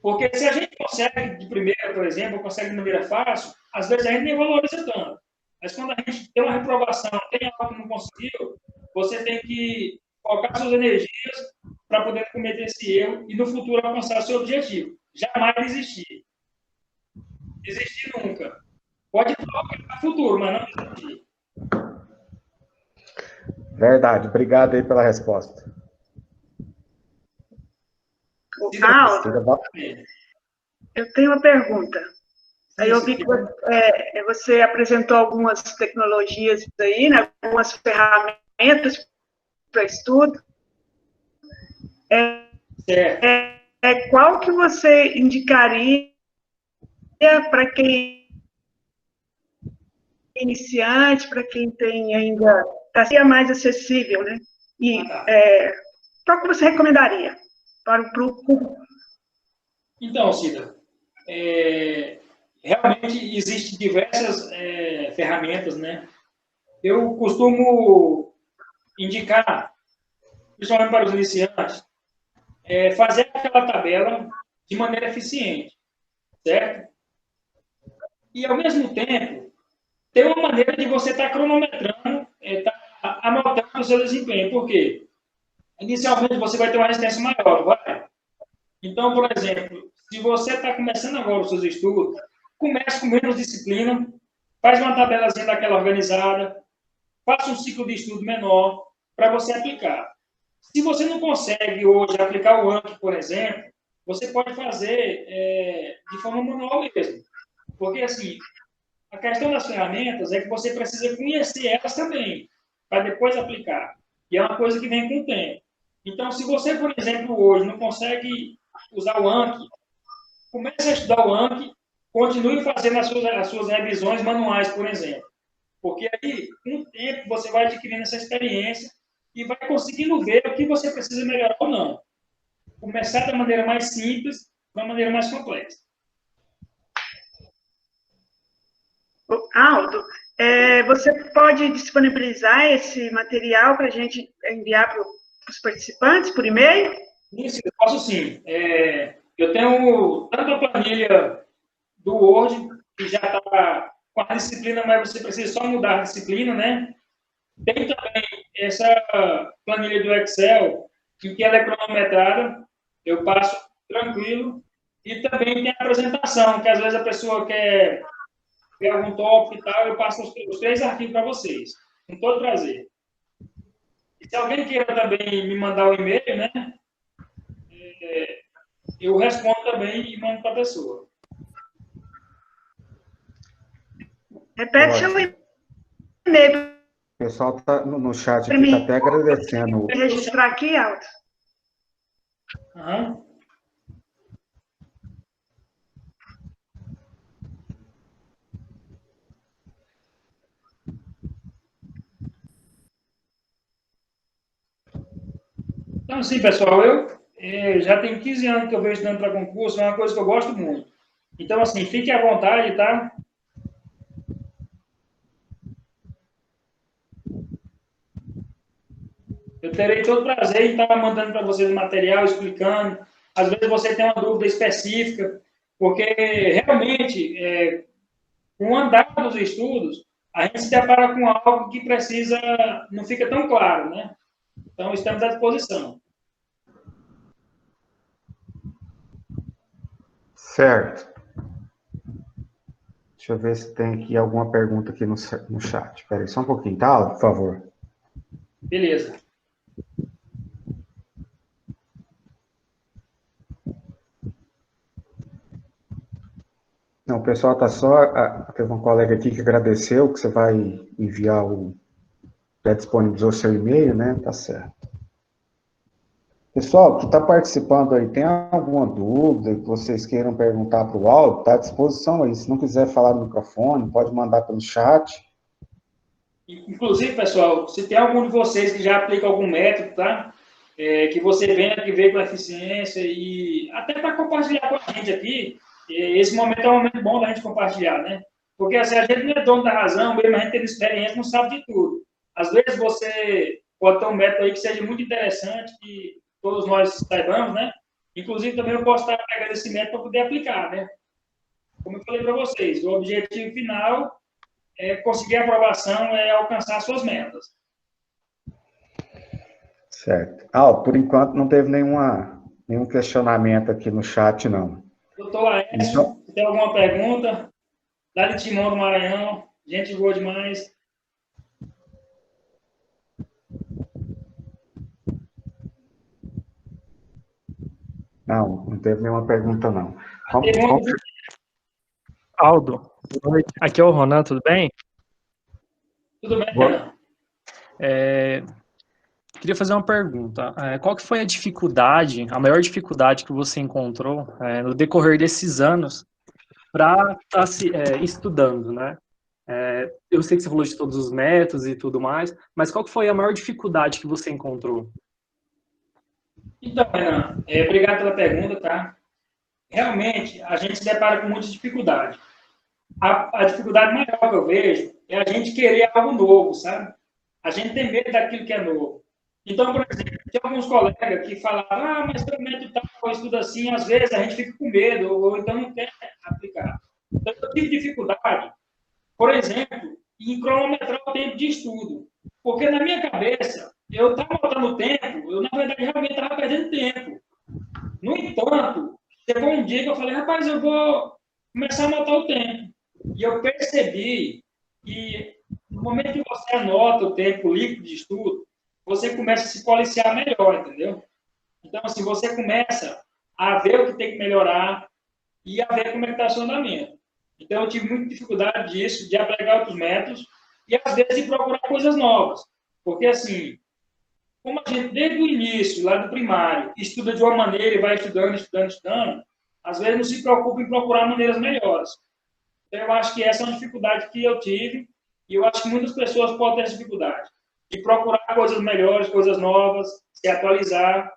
C: Porque se a gente consegue de primeira, por exemplo, consegue de maneira fácil, às vezes a gente nem valoriza tanto. Mas quando a gente tem uma reprovação, tem algo que não conseguiu, você tem que focar suas energias para poder cometer esse erro e no futuro alcançar seu objetivo. Jamais desistir. Desistir nunca. Pode provocar no futuro, mas não desistir.
A: Verdade, obrigado aí pela resposta.
D: Aldo, eu tenho uma pergunta. Aí eu vi que você apresentou algumas tecnologias aí, né, algumas ferramentas para estudo. Qual que você indicaria para quem é iniciante, para quem tem ainda, está mais acessível, né? E qual que você recomendaria para o público?
C: Então, Cida, realmente existem diversas ferramentas, né? Eu costumo indicar, principalmente para os iniciantes, fazer aquela tabela de maneira eficiente, certo? E, ao mesmo tempo, ter uma maneira de você estar cronometrando, estar anotando o seu desempenho. Por quê? Inicialmente, você vai ter uma resistência maior, vai? Então, por exemplo, se você está começando agora os seus estudos, comece com menos disciplina, faz uma tabelazinha daquela organizada, faça um ciclo de estudo menor para você aplicar. Se você não consegue hoje aplicar o Anki, por exemplo, você pode fazer de forma manual mesmo. Porque, assim, a questão das ferramentas é que você precisa conhecer elas também, para depois aplicar. E é uma coisa que vem com o tempo. Então, se você, por exemplo, hoje não consegue usar o Anki, comece a estudar o Anki, continue fazendo as suas revisões manuais, por exemplo. Porque aí, com o tempo, você vai adquirindo essa experiência e vai conseguindo ver o que você precisa melhorar ou não. Começar da maneira mais simples, da maneira mais complexa.
D: Aldo, você pode disponibilizar esse material para a gente enviar para os participantes por e-mail?
C: Isso, eu posso sim. Eu tenho tanto a planilha do Word, que já está com a disciplina, mas você precisa só mudar a disciplina, né? Tem também essa planilha do Excel, em que ela é cronometrada, eu passo tranquilo. E também tem a apresentação, que às vezes a pessoa quer ver algum tópico e tal, eu passo os 3 arquivos para vocês, com todo prazer. E se alguém queira também me mandar o e-mail, né, eu respondo também e mando para a pessoa.
D: Repete seu e-mail.
A: O pessoal está no chat aqui, está até agradecendo.
D: Registrar aqui, Aldo.
C: Uhum. Então, sim, pessoal, eu já tenho 15 anos que eu venho estudando para concurso, é uma coisa que eu gosto muito. Então, assim, fique à vontade, tá? Eu terei todo prazer em estar mandando para vocês material, explicando. Às vezes você tem uma dúvida específica, porque realmente, com o andar dos estudos, a gente se depara com algo que precisa, não fica tão claro, né? Então, estamos à disposição.
A: Certo. Deixa eu ver se tem aqui alguma pergunta aqui no chat. Espera aí, só um pouquinho, tá? Por favor.
C: Beleza.
A: Não, o pessoal está só... teve um colega aqui que agradeceu, que você vai enviar já disponibilizou seu e-mail, né? Tá certo. Pessoal, que está participando aí, tem alguma dúvida que vocês queiram perguntar para o Aldo? Está à disposição aí. Se não quiser falar no microfone, pode mandar pelo chat.
C: Inclusive, pessoal, se tem algum de vocês que já aplica algum método, tá? Que você venha, que veio com eficiência e até para compartilhar com a gente aqui, esse momento é um momento bom da gente compartilhar, né? Porque assim, a gente não é dono da razão, mesmo a gente tendo experiência, não sabe de tudo. Às vezes você pode ter um método aí que seja muito interessante, que todos nós saibamos, né? Inclusive, também eu posso estar pegando esse método para poder aplicar, né? Como eu falei para vocês, o objetivo final é conseguir a aprovação, é alcançar suas metas.
A: Certo. Por enquanto não teve nenhum questionamento aqui no chat, não.
C: Doutor Laércio, se tem alguma pergunta? Lá de Timão do Maranhão, gente boa demais.
A: Não teve nenhuma pergunta, não.
E: Aldo, boa noite. Aqui é o Ronan, tudo bem?
C: Tudo bem, Ronan?
E: Queria fazer uma pergunta. Qual que foi a maior dificuldade que você encontrou no decorrer desses anos para estar estudando, né? Eu sei que você falou de todos os métodos e tudo mais, mas qual que foi a maior dificuldade que você encontrou?
C: Então, Renan, obrigado pela pergunta, tá? Realmente, a gente se depara com muita dificuldade. A dificuldade maior que eu vejo é a gente querer algo novo, sabe? A gente tem medo daquilo que é novo. Então, por exemplo, tem alguns colegas que falam, mas teu método tal, estudo assim, às vezes a gente fica com medo, ou então não quer aplicar. Então, eu tive dificuldade, por exemplo, em cronometrar o tempo de estudo. Porque na minha cabeça, eu estava botando tempo, eu na verdade realmente estava perdendo tempo. No entanto, chegou um dia que eu falei, rapaz, eu vou começar a anotar o tempo. E eu percebi que no momento que você anota o tempo líquido de estudo, você começa a se policiar melhor, entendeu? Então, assim, você começa a ver o que tem que melhorar e a ver como é que está o seu andamento. Então, eu tive muita dificuldade disso, de aplicar outros métodos e, às vezes, de procurar coisas novas. Porque, assim, como a gente, desde o início, lá do primário, estuda de uma maneira e vai estudando, às vezes não se preocupa em procurar maneiras melhores. Então, eu acho que essa é uma dificuldade que eu tive e eu acho que muitas pessoas podem ter essa dificuldade de procurar coisas melhores, coisas novas, se atualizar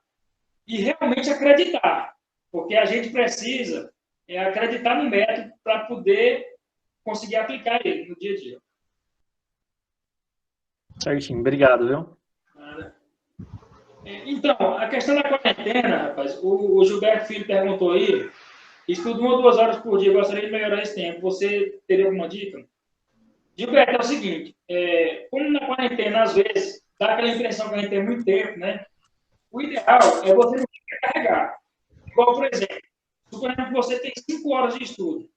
C: e realmente acreditar, porque a gente precisa acreditar no método para poder conseguir aplicar ele no dia a dia.
E: Certinho, obrigado, viu?
C: Nada. Então, a questão da quarentena, rapaz, o Gilberto Filho perguntou aí, estudo 1 ou 2 horas por dia, gostaria de melhorar esse tempo. Você teria alguma dica? Gilberto, é o seguinte, como na quarentena, às vezes, dá aquela impressão que a gente tem muito tempo, né? O ideal é você não carregar. Igual, por exemplo, suponhamos que você tem 5 horas de estudo.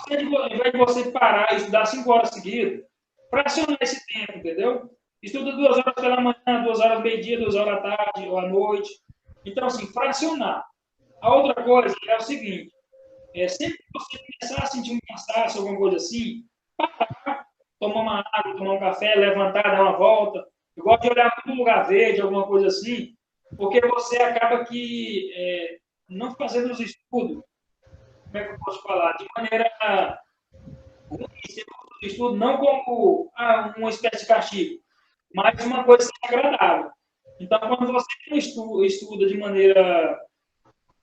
C: Ao invés de você parar e estudar 5 horas seguidas, fracionar esse tempo, entendeu? Estuda 2 horas pela manhã, 2 horas meio-dia, 2 horas à tarde ou à noite. Então, assim, fracionar. A outra coisa é o seguinte, sempre que você começar a sentir um cansaço, alguma coisa assim, parar, tomar uma água, tomar um café, levantar, dar uma volta. Eu gosto de olhar para um lugar verde, alguma coisa assim, porque você acaba que não fazendo os estudos, como é que eu posso falar, de maneira ruim, os estudos não como uma espécie de castigo, mas uma coisa agradável. Então, quando você estuda de maneira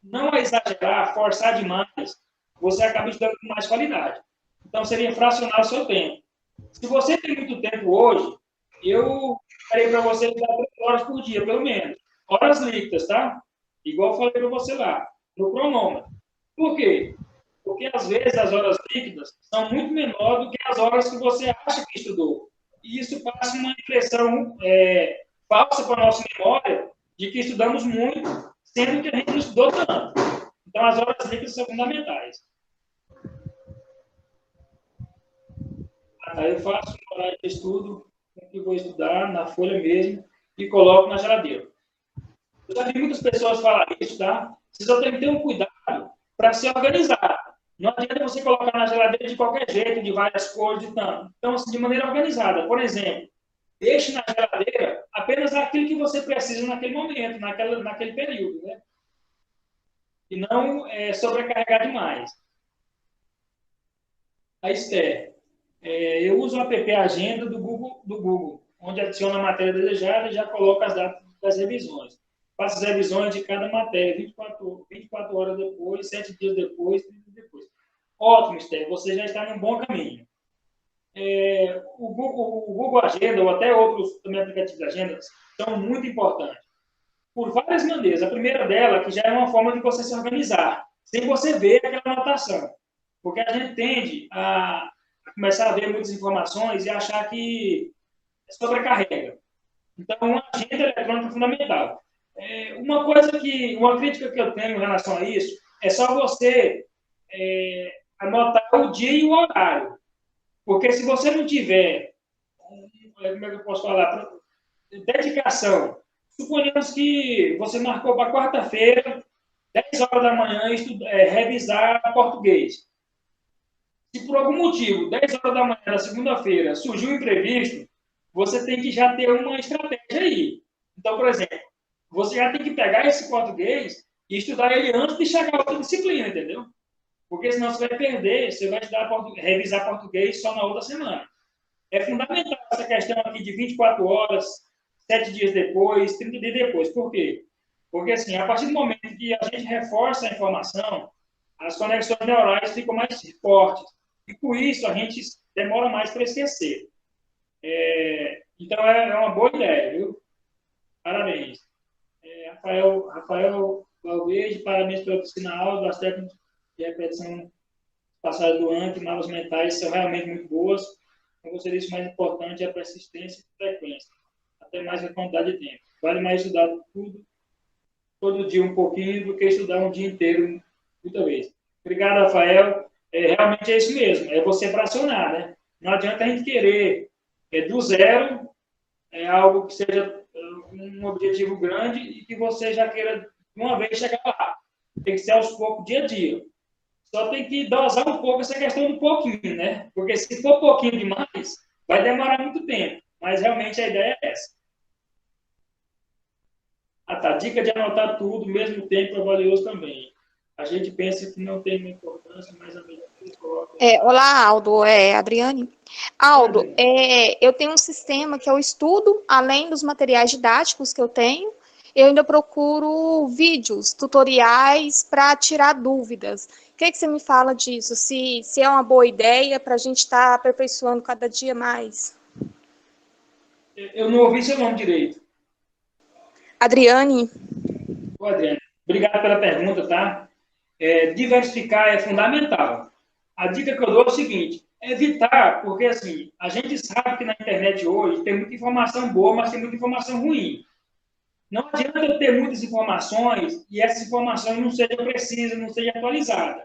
C: não exagerar, forçar demais, você acaba estudando com mais qualidade. Então, seria fracionar o seu tempo. Se você tem muito tempo hoje, eu falei para você estudar 3 horas por dia, pelo menos. Horas líquidas, tá? Igual eu falei para você lá, no cronômetro. Por quê? Porque, às vezes, as horas líquidas são muito menores do que as horas que você acha que estudou. E isso passa uma impressão falsa para a nossa memória de que estudamos muito, sendo que a gente não estudou tanto. Então, as horas líquidas são fundamentais. Aí eu faço um horário de estudo, que vou estudar na folha mesmo, e coloco na geladeira. Eu já vi muitas pessoas falar isso, tá? Você só tem que ter um cuidado para se organizar. Não adianta você colocar na geladeira de qualquer jeito, de várias cores, de tanto. Então, assim, de maneira organizada. Por exemplo, deixe na geladeira apenas aquilo que você precisa naquele momento, naquele período, né? E não sobrecarregar demais. A Esther, eu uso o app Agenda do Google, onde adiciona a matéria desejada e já coloca as datas das revisões. Faço as revisões de cada matéria, 24 horas depois, 7 dias depois, 30 dias depois. Ótimo, Esther, você já está em um bom caminho. O Google Agenda, ou até outros também aplicativos de agenda, são muito importantes. Por várias maneiras. A primeira dela, que já é uma forma de você se organizar, sem você ver aquela anotação. Porque a gente tende a começar a ver muitas informações e achar que sobrecarrega. Então, uma agenda eletrônica é fundamental. Uma crítica que eu tenho em relação a isso, é só você anotar o dia e o horário. Porque se você não tiver, como é que eu posso falar, dedicação. Suponhamos que você marcou para quarta-feira, 10 horas da manhã, revisar português. Se por algum motivo, 10 horas da manhã da segunda-feira, surgiu um imprevisto, você tem que já ter uma estratégia aí. Então, por exemplo, você já tem que pegar esse português e estudar ele antes de chegar a outra disciplina, entendeu? Porque senão você vai perder, você vai revisar português só na outra semana. É fundamental essa questão aqui de 24 horas, 7 dias depois, 30 dias depois. Por quê? Porque, assim, a partir do momento que a gente reforça a informação, as conexões neurais ficam mais fortes. E, com isso, a gente demora mais para esquecer. Então, é uma boa ideia, viu? Parabéns. Rafael Valverde, parabéns pela oficina aula, das técnicas de repetição passada do ano, que mapas mentais são realmente muito boas. Como você disse, o mais importante é a persistência e a frequência. Até mais a quantidade de tempo. Vale mais estudar todo dia um pouquinho, do que estudar um dia inteiro, muita vez. Obrigado, Rafael. Realmente é isso mesmo, é você fracionar, né? Não adianta a gente querer do zero algo que seja um objetivo grande e que você já queira de uma vez chegar lá. Tem que ser aos poucos, dia a dia. Só tem que dosar um pouco essa questão do pouquinho, né? Porque se for pouquinho demais, vai demorar muito tempo. Mas realmente a ideia é essa. Tá. Dica de anotar tudo, mesmo tempo é valioso também. A gente pensa que não tem muita importância, mas a medida que coloca...
F: Olá, Aldo, Adriane. Aldo, eu tenho um sistema que eu estudo, além dos materiais didáticos que eu tenho, eu ainda procuro vídeos, tutoriais para tirar dúvidas. O que você me fala disso? Se é uma boa ideia para a gente estar aperfeiçoando cada dia mais?
C: Eu não ouvi seu nome direito.
F: Adriane.
C: Ô, Adriane, obrigado pela pergunta, tá? Diversificar é fundamental. A dica que eu dou é o seguinte, evitar, porque assim, a gente sabe que na internet hoje tem muita informação boa, mas tem muita informação ruim. Não adianta eu ter muitas informações e essas informações não sejam precisas, não sejam atualizadas.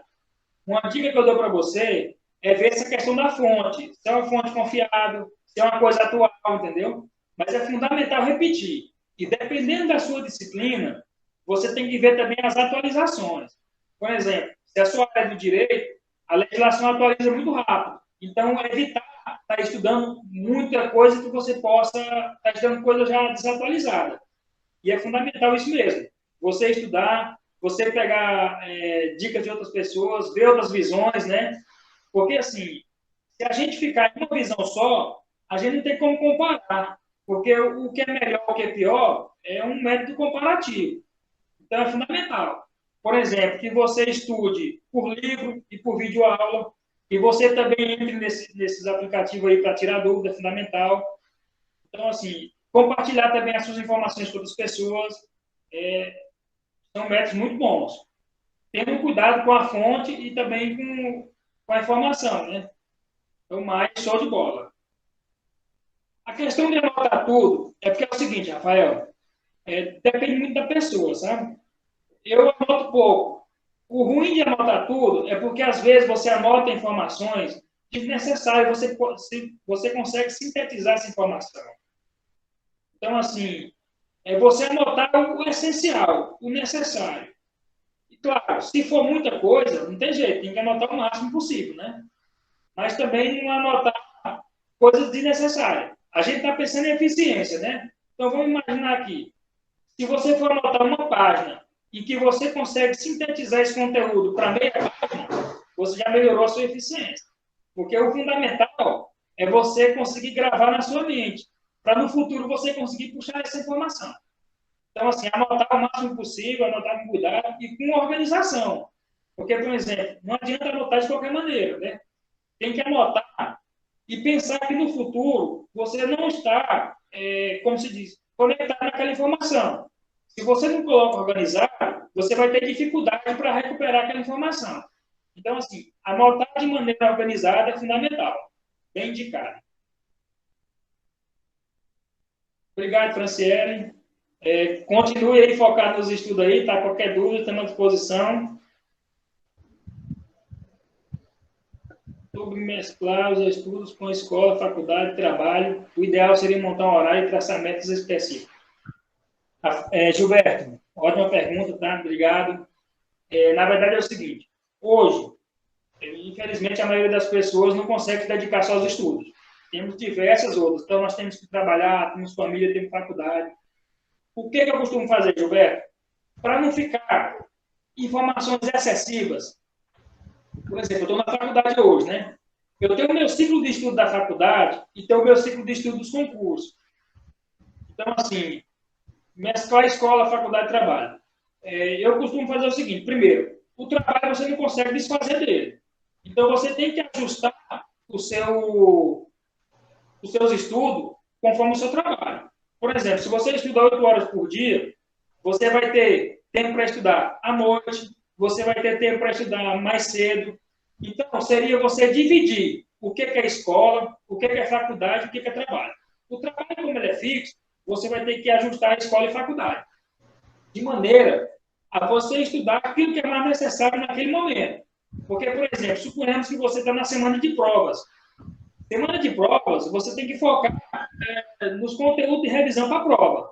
C: Uma dica que eu dou para você é ver essa questão da fonte. Se é uma fonte confiável, se é uma coisa atual, entendeu? Mas é fundamental repetir. E dependendo da sua disciplina, você tem que ver também as atualizações. Por exemplo, se a sua área é do direito, a legislação atualiza muito rápido. Então, evitar estar estudando muita coisa que você possa estar estudando coisa já desatualizada. E é fundamental isso mesmo. Você estudar, você pegar dicas de outras pessoas, ver outras visões, né? Porque, assim, se a gente ficar em uma visão só, a gente não tem como comparar. Porque o que é melhor, o que é pior, é um método comparativo. Então, é fundamental. Por exemplo, que você estude por livro e por videoaula, e você também entre nesses aplicativos aí para tirar dúvida, é fundamental. Então, assim, compartilhar também as suas informações com outras pessoas são métodos muito bons. Tendo cuidado com a fonte e também com a informação, né? Então, mais show de bola. A questão de anotar tudo é porque é o seguinte, Rafael, depende muito da pessoa, sabe? Eu anoto pouco. O ruim de anotar tudo é porque, às vezes, você anota informações desnecessárias, você consegue sintetizar essa informação. Então, assim, você anotar o essencial, o necessário. E, claro, se for muita coisa, não tem jeito, tem que anotar o máximo possível, né? Mas também não anotar coisas desnecessárias. A gente está pensando em eficiência, né? Então, vamos imaginar aqui. Se você for anotar uma página e que você consegue sintetizar esse conteúdo para meia página, você já melhorou a sua eficiência. Porque o fundamental é você conseguir gravar na sua mente, para no futuro você conseguir puxar essa informação. Então, assim, anotar o máximo possível, anotar com cuidado e com organização. Porque, por exemplo, não adianta anotar de qualquer maneira, né? Tem que anotar e pensar que no futuro você não está, como se diz, conectado naquela informação. Se você não coloca organizado, você vai ter dificuldade para recuperar aquela informação. Então, assim, anotar de maneira organizada é fundamental. Bem indicado. Obrigado, Franciele. Continue aí focado nos estudos aí, tá? Qualquer dúvida, estamos à disposição. Sobre mesclar os estudos com escola, faculdade, trabalho, o ideal seria montar um horário e traçar metas específicas. Gilberto, ótima pergunta, tá? Obrigado. Na verdade é o seguinte, hoje, infelizmente, a maioria das pessoas não consegue se dedicar só aos estudos. Temos diversas outras, então nós temos que trabalhar, temos família, temos faculdade. O que eu costumo fazer, Gilberto? Para não ficar informações excessivas. Por exemplo, eu estou na faculdade hoje, né? Eu tenho o meu ciclo de estudo da faculdade e tenho o meu ciclo de estudo dos concursos. Então, assim, mesclar escola, faculdade e trabalho. Eu costumo fazer o seguinte, primeiro, o trabalho você não consegue desfazer dele. Então, você tem que ajustar os seus estudos conforme o seu trabalho. Por exemplo, se você estuda 8 horas por dia, você vai ter tempo para estudar à noite, você vai ter tempo para estudar mais cedo. Então, seria você dividir o que é escola, o que é faculdade, o que é trabalho. O trabalho, como ele é fixo, você vai ter que ajustar a escola e faculdade. De maneira a você estudar aquilo que é mais necessário naquele momento. Porque, por exemplo, suponhamos que você está na semana de provas. Semana de provas, você tem que focar nos conteúdos de revisão para a prova.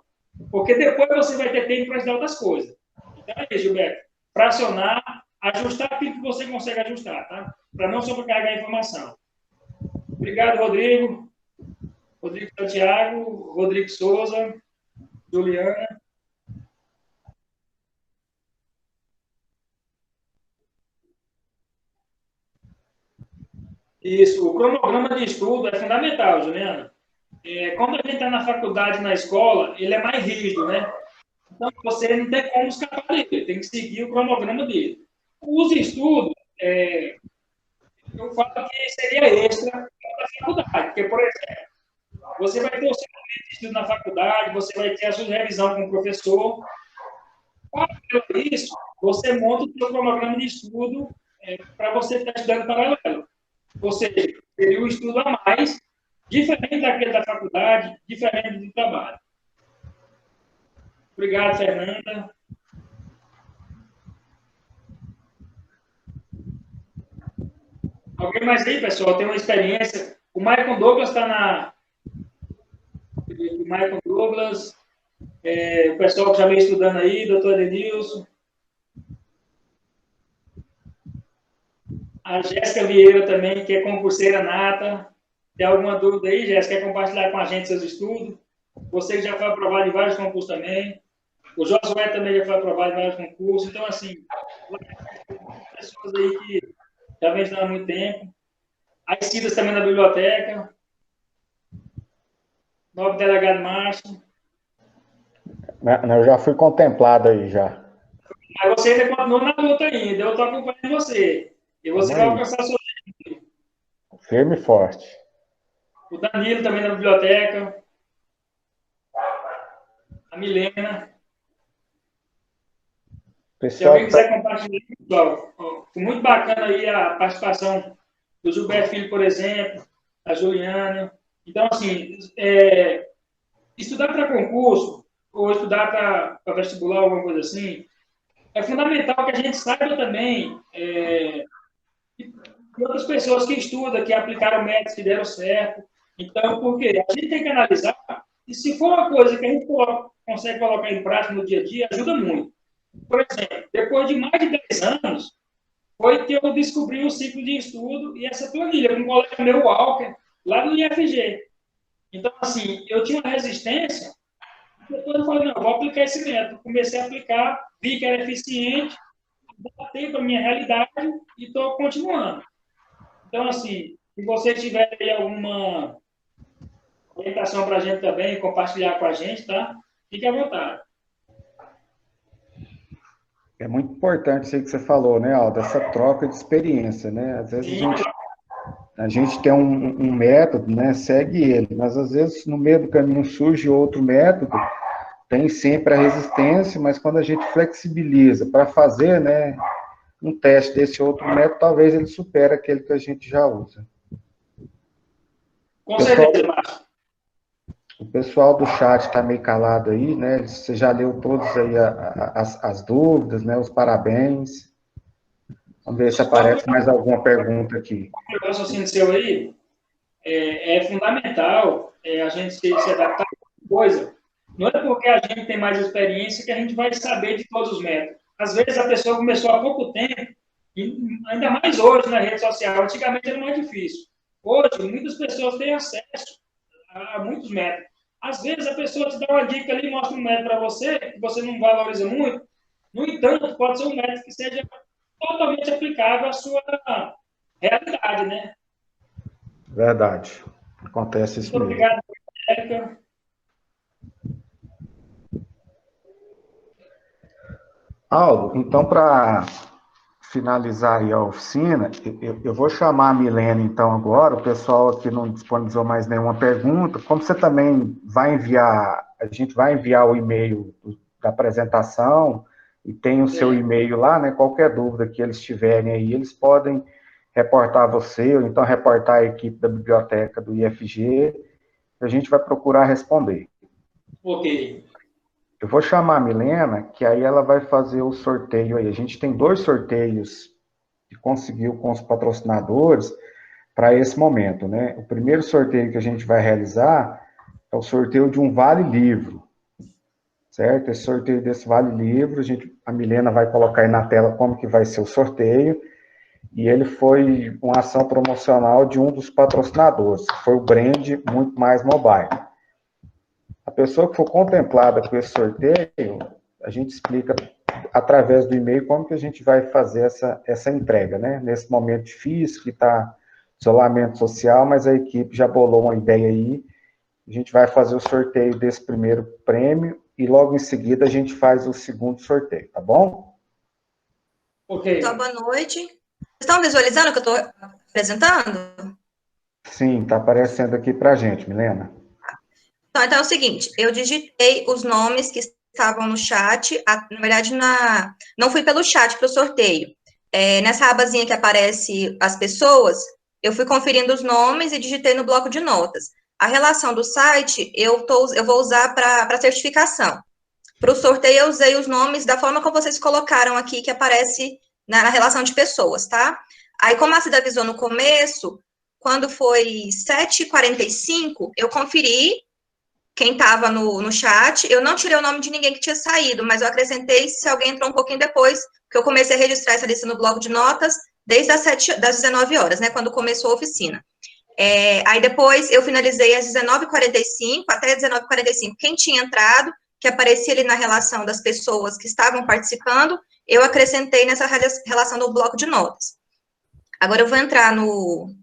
C: Porque depois você vai ter tempo para estudar outras coisas. Então é isso, Gilberto. Fracionar, ajustar aquilo que você consegue ajustar, tá? Para não sobrecarregar a informação. Obrigado, Rodrigo. Rodrigo Santiago, Rodrigo Souza, Juliana. Isso, o cronograma de estudo é fundamental, Juliana. Quando a gente está na faculdade, na escola, ele é mais rígido, né? Então, você não tem como escapar dele, tem que seguir o cronograma dele. Os estudos, eu falo que seria extra da faculdade, porque, por exemplo, você vai ter o seu momento de estudo na faculdade, você vai ter a sua revisão com o professor. Para isso, você monta o seu cronograma de estudo para você estar estudando paralelo. Ou seja, seria um estudo a mais, diferente daquele da faculdade, diferente do trabalho. Obrigado, Fernanda. Alguém mais aí, pessoal, tem uma experiência? O Michael Douglas está na... O Michael Douglas, o pessoal que já vem estudando aí, doutor Edenilson. A Jéssica Vieira também, que é concurseira nata. Tem alguma dúvida aí, Jéssica? Quer compartilhar com a gente seus estudos? Você que já foi aprovado em vários concursos também. O Josué também já foi aprovado em vários concursos. Então, assim, pessoas aí que já vem estudando há muito tempo. As Cidas também na biblioteca. Novo delegado Márcio.
A: Eu já fui contemplado aí, já.
C: Mas você ainda continua na luta ainda. Eu estou acompanhando você. E você vai alcançar a sua...
A: Firme e forte.
C: O Danilo também na biblioteca. A Milena. Se alguém quiser compartilhar, pessoal, foi muito bacana aí a participação do Gilberto Filho, por exemplo, a Juliana. Então, assim, estudar para concurso ou estudar para vestibular, alguma coisa assim, é fundamental que a gente saiba também de outras pessoas que estudam, que aplicaram métodos que deram certo. Então, por quê? A gente tem que analisar, e se for uma coisa que a gente consegue colocar em prática no dia a dia, ajuda muito. Por exemplo, depois de mais de 10 anos, foi que eu descobri o ciclo de estudo e essa planilha, com um colega meu, Walker, lá no IFG. Então, assim, eu tinha uma resistência, depois eu falei, não, vou aplicar esse método. Comecei a aplicar, vi que era eficiente, adaptei para a minha realidade e estou continuando. Então, assim, se vocês tiverem aí alguma orientação para a gente também, compartilhar com a gente, tá? Fique à vontade.
A: É muito importante isso aí que você falou, né, Aldo? Essa troca de experiência, né? Às vezes a gente tem um método, né? Segue ele, mas às vezes no meio do caminho surge outro método, tem sempre a resistência, mas quando a gente flexibiliza para fazer, né, um teste desse outro método, talvez ele supere aquele que a gente já usa.
C: Com certeza, Márcio.
A: O pessoal do chat está meio calado aí, né? Você já leu todos aí as dúvidas, né? Os parabéns. Vamos ver se aparece mais alguma pergunta aqui.
C: O raciocínio seu aí é fundamental a gente se adaptar a coisa. Não é porque a gente tem mais experiência que a gente vai saber de todos os métodos. Às vezes a pessoa começou há pouco tempo, e ainda mais hoje na rede social. Antigamente era mais difícil. Hoje, muitas pessoas têm acesso a muitos métodos. Às vezes a pessoa te dá uma dica ali, mostra um método para você, que você não valoriza muito. No entanto, pode ser um método que seja totalmente aplicável à sua realidade, né?
A: Verdade. Acontece isso
C: Muito
A: mesmo.
C: obrigado, Érica.
A: Aldo, então, para finalizar aí a oficina, eu vou chamar a Milena, então, agora. O pessoal aqui não disponibilizou mais nenhuma pergunta. Como você também vai enviar, a gente vai enviar o e-mail da apresentação e tem o seu e-mail lá, né? Qualquer dúvida que eles tiverem aí, eles podem reportar você, ou então reportar a equipe da biblioteca do IFG, a gente vai procurar responder.
C: Ok.
A: Eu vou chamar a Milena, que aí ela vai fazer o sorteio aí. A gente tem 2 sorteios que conseguiu com os patrocinadores para esse momento, né? O primeiro sorteio que a gente vai realizar é o sorteio de um vale-livro, certo? Esse sorteio desse vale-livro, a Milena vai colocar aí na tela como que vai ser o sorteio, e ele foi uma ação promocional de um dos patrocinadores, que foi o Brand Muito Mais Mobile. A pessoa que for contemplada com esse sorteio, a gente explica através do e-mail como que a gente vai fazer essa entrega, né? Nesse momento difícil, que está isolamento social, mas a equipe já bolou uma ideia aí. A gente vai fazer o sorteio desse primeiro prêmio e logo em seguida a gente faz o segundo sorteio, tá bom?
C: Ok.
G: Então, boa noite. Vocês estão visualizando o que eu estou apresentando?
A: Sim, está aparecendo aqui para a gente, Milena.
G: Então é o seguinte, eu digitei os nomes que estavam no chat, na verdade, não fui pelo chat para o sorteio. Nessa abazinha que aparece as pessoas, eu fui conferindo os nomes e digitei no bloco de notas. A relação do site, eu vou usar para certificação. Para o sorteio, eu usei os nomes da forma como vocês colocaram aqui, que aparece na relação de pessoas, tá? Aí, como a Cida avisou no começo, quando foi 7h45, eu conferi quem estava no chat. Eu não tirei o nome de ninguém que tinha saído, mas eu acrescentei se alguém entrou um pouquinho depois, que eu comecei a registrar essa lista no bloco de notas desde das 19 horas, né, quando começou a oficina. Aí depois eu finalizei às 19h45, até 19h45, quem tinha entrado, que aparecia ali na relação das pessoas que estavam participando, eu acrescentei nessa relação do bloco de notas. Agora eu vou entrar no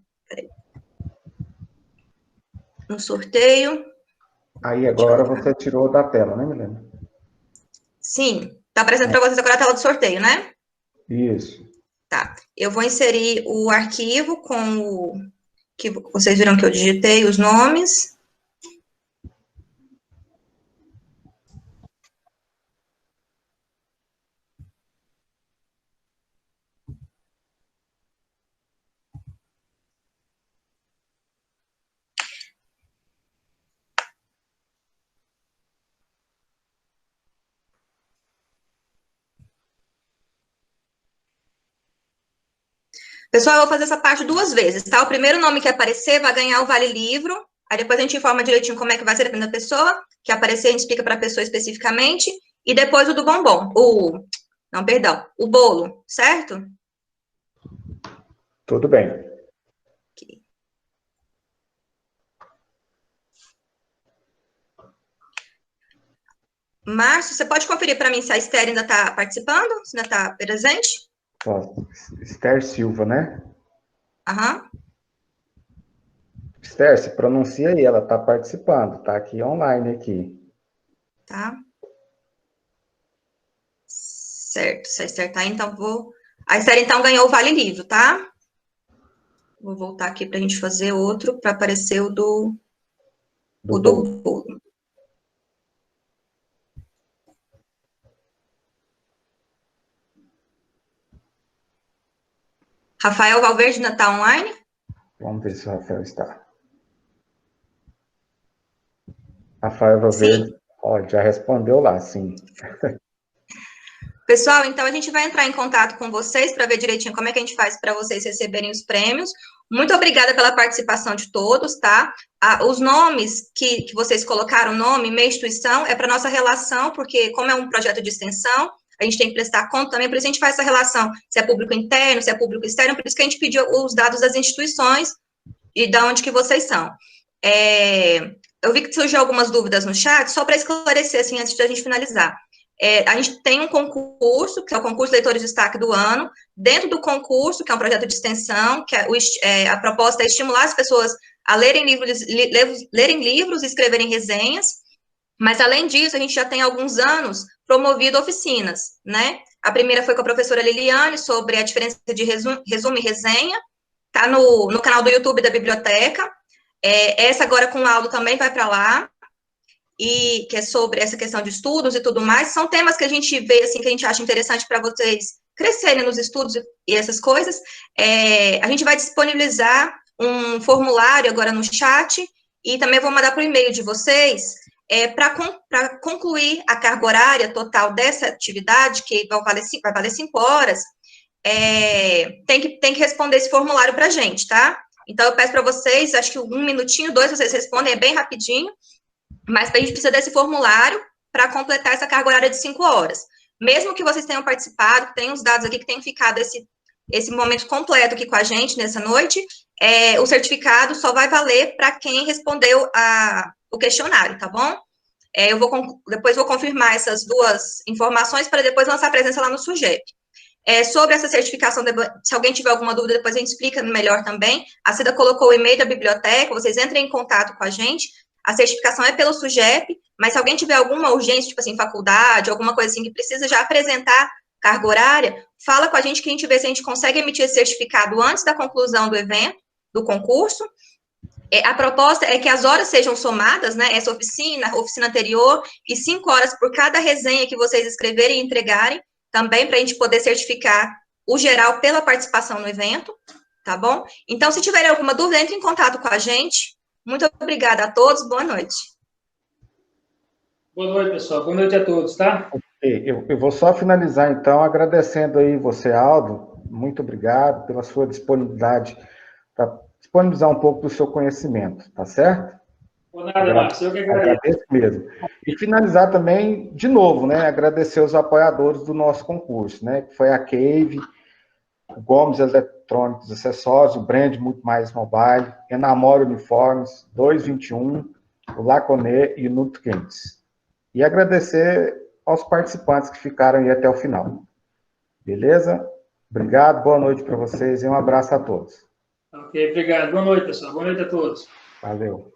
G: sorteio.
A: Aí agora você tirou da tela, né, Milena?
G: Sim, tá aparecendo para vocês agora a tela do sorteio, né?
A: Isso.
G: Tá, eu vou inserir o arquivo com o que vocês viram que eu digitei os nomes. Pessoal, eu vou fazer essa parte 2 vezes, tá? O primeiro nome que aparecer vai ganhar o Vale Livro, aí depois a gente informa direitinho como é que vai ser dependendo da pessoa, que aparecer a gente explica para a pessoa especificamente, e depois o do bombom, o bolo, certo?
A: Tudo bem.
G: Aqui. Márcio, você pode conferir para mim se a Esther ainda está participando, se ainda está presente?
A: Posso. Esther Silva, né?
G: Aham.
A: Esther, se pronuncia aí, ela está participando, está aqui online aqui.
G: Tá. Certo, se a Esther tá aí, então vou... A Esther, então, ganhou o Vale Livro, tá? Vou voltar aqui para a gente fazer outro, para aparecer o do bolo. Rafael Valverde ainda está online?
A: Vamos ver se o Rafael está. Rafael Valverde, ó, já respondeu lá, sim.
G: Pessoal, então a gente vai entrar em contato com vocês para ver direitinho como é que a gente faz para vocês receberem os prêmios. Muito obrigada pela participação de todos, tá? Os nomes que vocês colocaram, nome, meia instituição, é para nossa relação, porque como é um projeto de extensão, a gente tem que prestar conta também, por isso a gente faz essa relação, se é público interno, se é público externo, por isso que a gente pediu os dados das instituições e de onde que vocês são. Eu vi que surgiu algumas dúvidas no chat, só para esclarecer, assim, antes da gente finalizar. A gente tem um concurso, que é o concurso Leitores de Destaque do Ano. Dentro do concurso, que é um projeto de extensão, que a proposta é estimular as pessoas a lerem livros e escreverem resenhas, mas, além disso, a gente já tem há alguns anos promovido oficinas, né? A primeira foi com a professora Liliane, sobre a diferença de resumo e resenha, tá no canal do YouTube da biblioteca. Essa agora com o Aldo também vai para lá, e que é sobre essa questão de estudos e tudo mais. São temas que a gente vê, assim, que a gente acha interessante para vocês crescerem nos estudos e essas coisas. A gente vai disponibilizar um formulário agora no chat, e também vou mandar para o e-mail de vocês, para concluir a carga horária total dessa atividade, que vai valer 5 horas, tem que responder esse formulário para a gente, tá? Então, eu peço para vocês, acho que 1 minutinho, 2, vocês respondem, é bem rapidinho, mas a gente precisa desse formulário para completar essa carga horária de 5 horas. Mesmo que vocês tenham participado, que tenham os dados aqui, que tenham ficado esse momento completo aqui com a gente nessa noite, o certificado só vai valer para quem respondeu o questionário, tá bom? Depois vou confirmar essas 2 informações para depois lançar a presença lá no SUGEP. Sobre essa certificação, se alguém tiver alguma dúvida, depois a gente explica melhor também. A Cida colocou o e-mail da biblioteca, vocês entrem em contato com a gente. A certificação é pelo SUGEP, mas se alguém tiver alguma urgência, tipo assim, faculdade, alguma coisa assim, que precisa já apresentar carga horária, fala com a gente que a gente vê se a gente consegue emitir esse certificado antes da conclusão do evento, do concurso. A proposta é que as horas sejam somadas, né? Essa oficina, a oficina anterior, e 5 horas por cada resenha que vocês escreverem e entregarem, também para a gente poder certificar o geral pela participação no evento, tá bom? Então, se tiverem alguma dúvida, entre em contato com a gente. Muito obrigada a todos, boa noite.
C: Boa noite, pessoal. Boa noite a todos, tá?
A: Eu vou só finalizar, então, agradecendo aí você, Aldo. Muito obrigado pela sua disponibilidade para disponibilizar um pouco do seu conhecimento, tá certo?
C: Por nada, Marcos. Eu que agradeço.
A: Agradeço mesmo. E finalizar também, de novo, né? Agradecer os apoiadores do nosso concurso, né? Que foi a Cave, o Gomes Eletrônicos e Acessórios, o Brand Muito Mais Mobile, Enamore Uniformes, 221, o Laconé e o Nutrientes. E agradecer aos participantes que ficaram aí até o final. Beleza? Obrigado, boa noite para vocês e um abraço a todos.
C: Ok, obrigado. Boa noite, pessoal. Boa noite a todos.
A: Valeu.